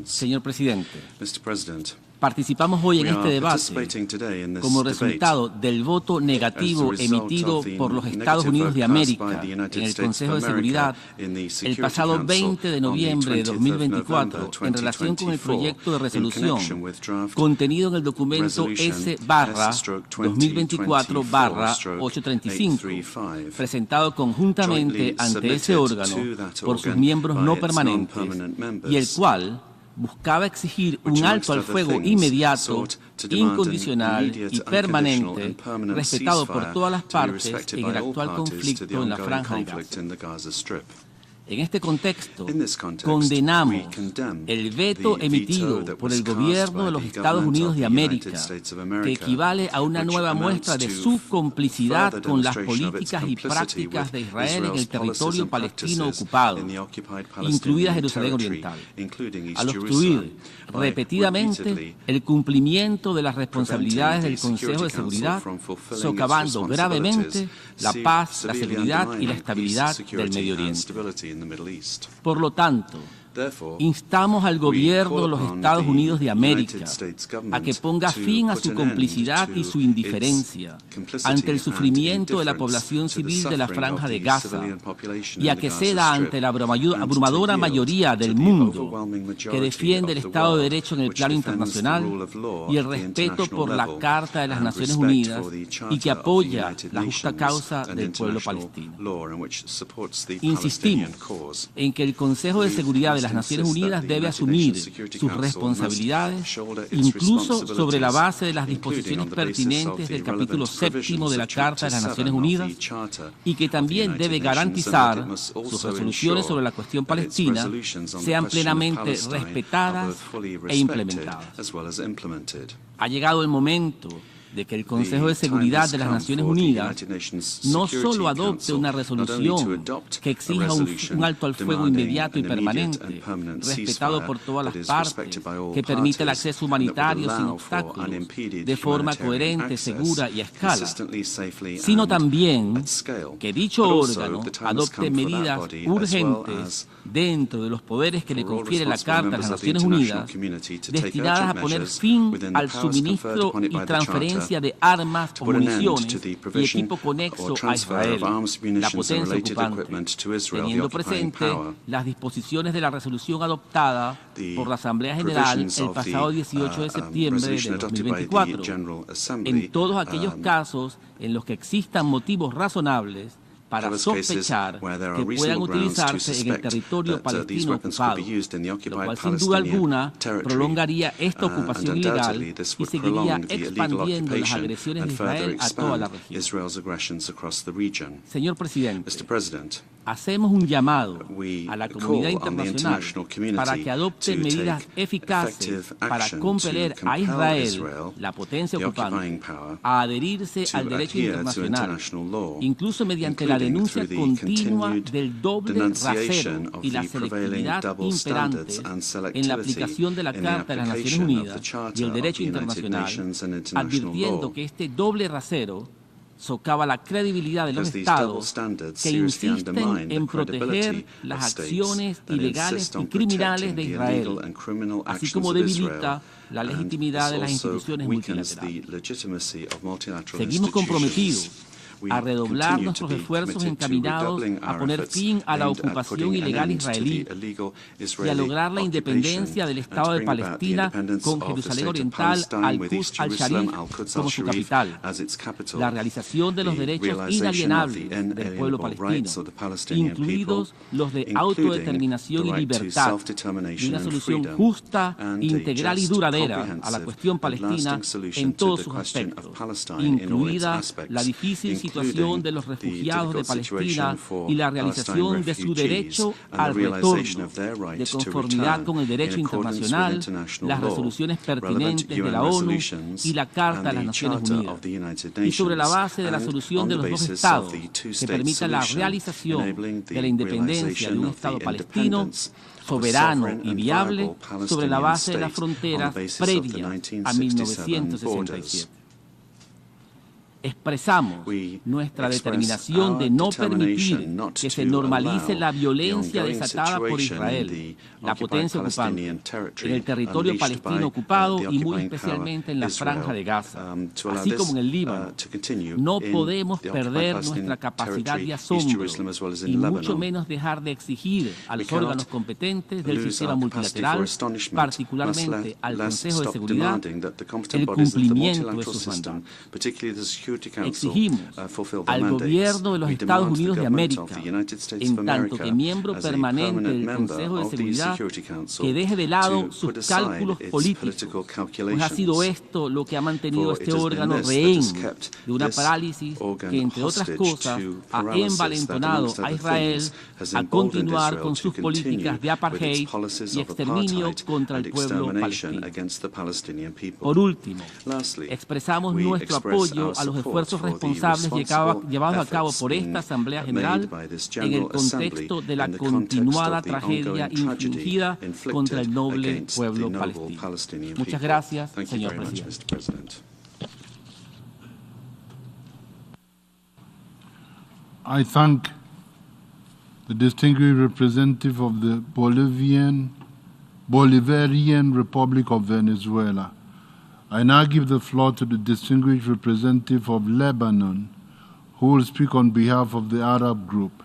K: Señor Presidente, participamos hoy en este debate como resultado del voto negativo emitido por los Estados Unidos de América en el Consejo de Seguridad el pasado 20 de noviembre de 2024 en relación con el proyecto de resolución contenido en el documento S/2024/835, presentado conjuntamente ante ese órgano por sus miembros no permanentes y el cual buscaba exigir un alto al fuego inmediato, incondicional y permanente, respetado por todas las partes en el actual conflicto en la Franja de Gaza. En este contexto, condenamos el veto emitido por el gobierno de los Estados Unidos de América, que equivale a una nueva muestra de su complicidad con las políticas y prácticas de Israel en el territorio palestino ocupado, incluida Jerusalén Oriental, al obstruir repetidamente el cumplimiento de las responsabilidades del Consejo de Seguridad, socavando gravemente la paz, la seguridad y la estabilidad del Medio Oriente. Por lo tanto, instamos al gobierno de los Estados Unidos de América a que ponga fin a su complicidad y su indiferencia ante el sufrimiento de la población civil de la Franja de Gaza y a que ceda ante la abrumadora mayoría del mundo que defiende el Estado de Derecho en el plano internacional y el respeto por la Carta de las Naciones Unidas y que apoya la justa causa del pueblo palestino. Insistimos en que el Consejo de Seguridad de las Naciones Unidas debe asumir sus responsabilidades, incluso sobre la base de las disposiciones pertinentes del capítulo 7 de la Carta de las Naciones Unidas, y que también debe garantizar sus resoluciones sobre la cuestión palestina sean plenamente respetadas e implementadas. Ha llegado el momento de que el Consejo de Seguridad de las Naciones Unidas no solo adopte una resolución que exija un alto al fuego inmediato y permanente, respetado por todas las partes, que permita el acceso humanitario sin obstáculos, de forma coherente, segura y a escala, sino también que dicho órgano adopte medidas urgentes dentro de los poderes que le confiere la Carta de las Naciones Unidas, destinadas a poner fin al suministro y transferencia de armas o municiones y equipo conexo a Israel, la potencia ocupante, teniendo presente las disposiciones de la resolución adoptada por la Asamblea General el pasado 18 de septiembre de 2024, en todos aquellos casos en los que existan motivos razonables para sospechar que puedan utilizarse en el territorio palestino ocupado, lo cual sin duda alguna prolongaría esta ocupación ilegal y seguiría expandiendo las agresiones de Israel a toda la región. Señor Presidente, hacemos un llamado a la comunidad internacional para que adopte medidas eficaces para compeler a Israel, la potencia ocupante, a adherirse al derecho internacional, incluso mediante la denuncia continua del doble rasero y la selectividad imperante en la aplicación de la Carta de las Naciones Unidas y el derecho internacional, advirtiendo que este doble rasero socava la credibilidad de los estados que insisten en proteger las acciones ilegales y criminales de Israel, así como debilita la legitimidad de las instituciones multilaterales. Seguimos comprometidos a redoblar nuestros esfuerzos encaminados a poner fin a la ocupación ilegal israelí y a lograr la independencia del Estado de Palestina con Jerusalén Oriental, Al-Quds al-Sharif como su capital, la realización de los derechos inalienables del pueblo palestino, incluidos los de autodeterminación y libertad, y una solución justa, integral y duradera a la cuestión palestina en todos sus aspectos, incluida la difícil situación de los refugiados de Palestina y la realización de su derecho al retorno de conformidad con el derecho internacional, las resoluciones pertinentes de la ONU y la Carta de las Naciones Unidas, y sobre la base de la solución de los dos estados que permita la realización de la independencia de un Estado palestino soberano y viable sobre la base de las fronteras previas a 1967. Expresamos nuestra determinación de no permitir que se normalice la violencia desatada por Israel, la potencia ocupante, en el territorio palestino ocupado y muy especialmente en la Franja de Gaza, así como en el Líbano. No podemos perder nuestra capacidad de asombro y mucho menos dejar de exigir a los órganos competentes del sistema multilateral, particularmente al Consejo de Seguridad, el cumplimiento de sus mandatos. Exigimos al gobierno de los Estados Unidos de América, en tanto que miembro permanente del Consejo de Seguridad, que deje de lado sus cálculos políticos, pues ha sido esto lo que ha mantenido este órgano rehén de una parálisis que, entre otras cosas, ha envalentonado a Israel a continuar con sus políticas de apartheid y exterminio contra el pueblo palestino. Por último, expresamos nuestro apoyo a los esfuerzos responsables llevados a cabo por esta Asamblea General en el contexto de la continuada tragedia infligida contra el noble pueblo palestino. Muchas gracias, señor presidente.
A: I thank the distinguished representative of the Bolivarian Republic of Venezuela. I now give the floor to the distinguished representative of Lebanon, who will speak on behalf of the Arab group.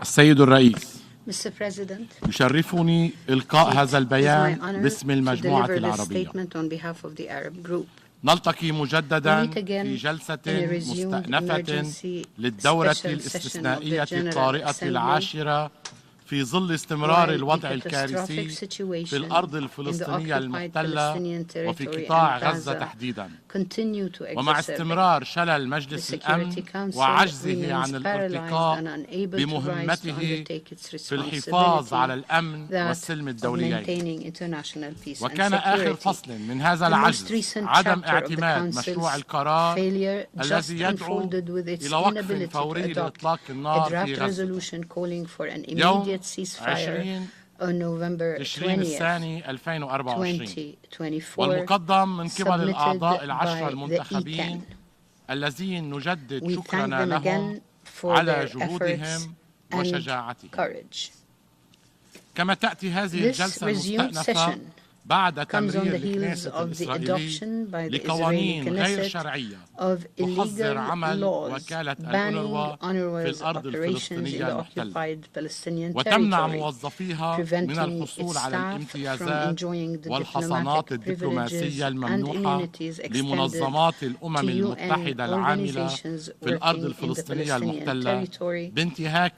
L: السيد الرئيس،
M: Mr. President,
L: يشرفني إلقاء هذا البيان باسم المجموعة
M: to deliver this
L: العربية.
M: statement on behalf of the Arab group.
L: نلتقي مجددا
M: We meet again
L: في جلسة
M: in a resumed
L: مستأنفة
M: emergency
L: للدورة
M: special session of the
L: الاستثنائية
M: General
L: الطارئة
M: Assembly
L: العاشرة في ظل استمرار
M: while
L: الوضع
M: the
L: الكارثي
M: catastrophic
L: في
M: situation
L: الأرض
M: in the
L: الفلسطينية
M: occupied
L: المحتلة
M: Palestinian
L: وفي
M: territory
L: قطاع
M: and
L: غزة
M: Gaza
L: تحديدا،
M: continue to
L: ومع
M: exacerbate.
L: استمرار شلل مجلس
M: The
L: الأمن
M: Security Council
L: وعجزه عن
M: remains
L: الارتقاء
M: paralyzed and unable to rise to
L: بمهمته
M: undertake its
L: في الحفاظ على
M: responsibility
L: الأمن
M: that
L: والسلم
M: of
L: الدوليين.
M: maintaining international peace and
L: وكان آخر
M: security.
L: فصل من هذا
M: The most
L: العجز
M: recent
L: عدم
M: chapter of the
L: اعتماد مشروع
M: Council's
L: القرار
M: failure just
L: الذي يدعو
M: unfolded with its
L: إلى وقف
M: inability to
L: فوري
M: adopt
L: لإطلاق
M: a
L: النار في
M: draft
L: غزة.
M: resolution calling for an
L: يوم
M: immediate ceasefire
L: 20
M: on November
L: تشرين
M: 20th,
L: الثاني 2024
M: 2024,
L: والمقدم من قبل
M: submitted
L: الأعضاء
M: by
L: العشرة
M: the
L: المنتخبين
M: E10.
L: الذين نجدد
M: We thank
L: شكرنا
M: them
L: لهم
M: again for
L: على
M: their efforts
L: جهودهم
M: and
L: وشجاعتهم.
M: courage.
L: كما تأتي هذه
M: This
L: الجلسة
M: resumed
L: المستأنفة
M: session
L: بعد
M: comes on the
L: تمرير
M: heels
L: الكنيسة
M: of the adoption
L: الإسرائيلي
M: by the Israeli
L: لقوانين غير
M: Knesset
L: شرعية
M: of
L: تحظر
M: illegal
L: عمل
M: laws
L: وكالة
M: banning
L: الأونروا في
M: UNRWA's
L: الأرض
M: operations in
L: الفلسطينية
M: the
L: المحتلة
M: occupied Palestinian
L: وتمنع
M: territory,
L: موظفيها من
M: preventing
L: الحصول
M: its
L: على
M: staff from
L: الامتيازات
M: enjoying the
L: والحصانات
M: diplomatic privileges
L: الدبلوماسية
M: and
L: الممنوحة
M: immunities extended
L: لمنظمات الأمم
M: to UN
L: المتحدة العاملة
M: organizations
L: في الأرض
M: working in the
L: الفلسطينية
M: Palestinian
L: المحتلة
M: territory
L: بانتهاك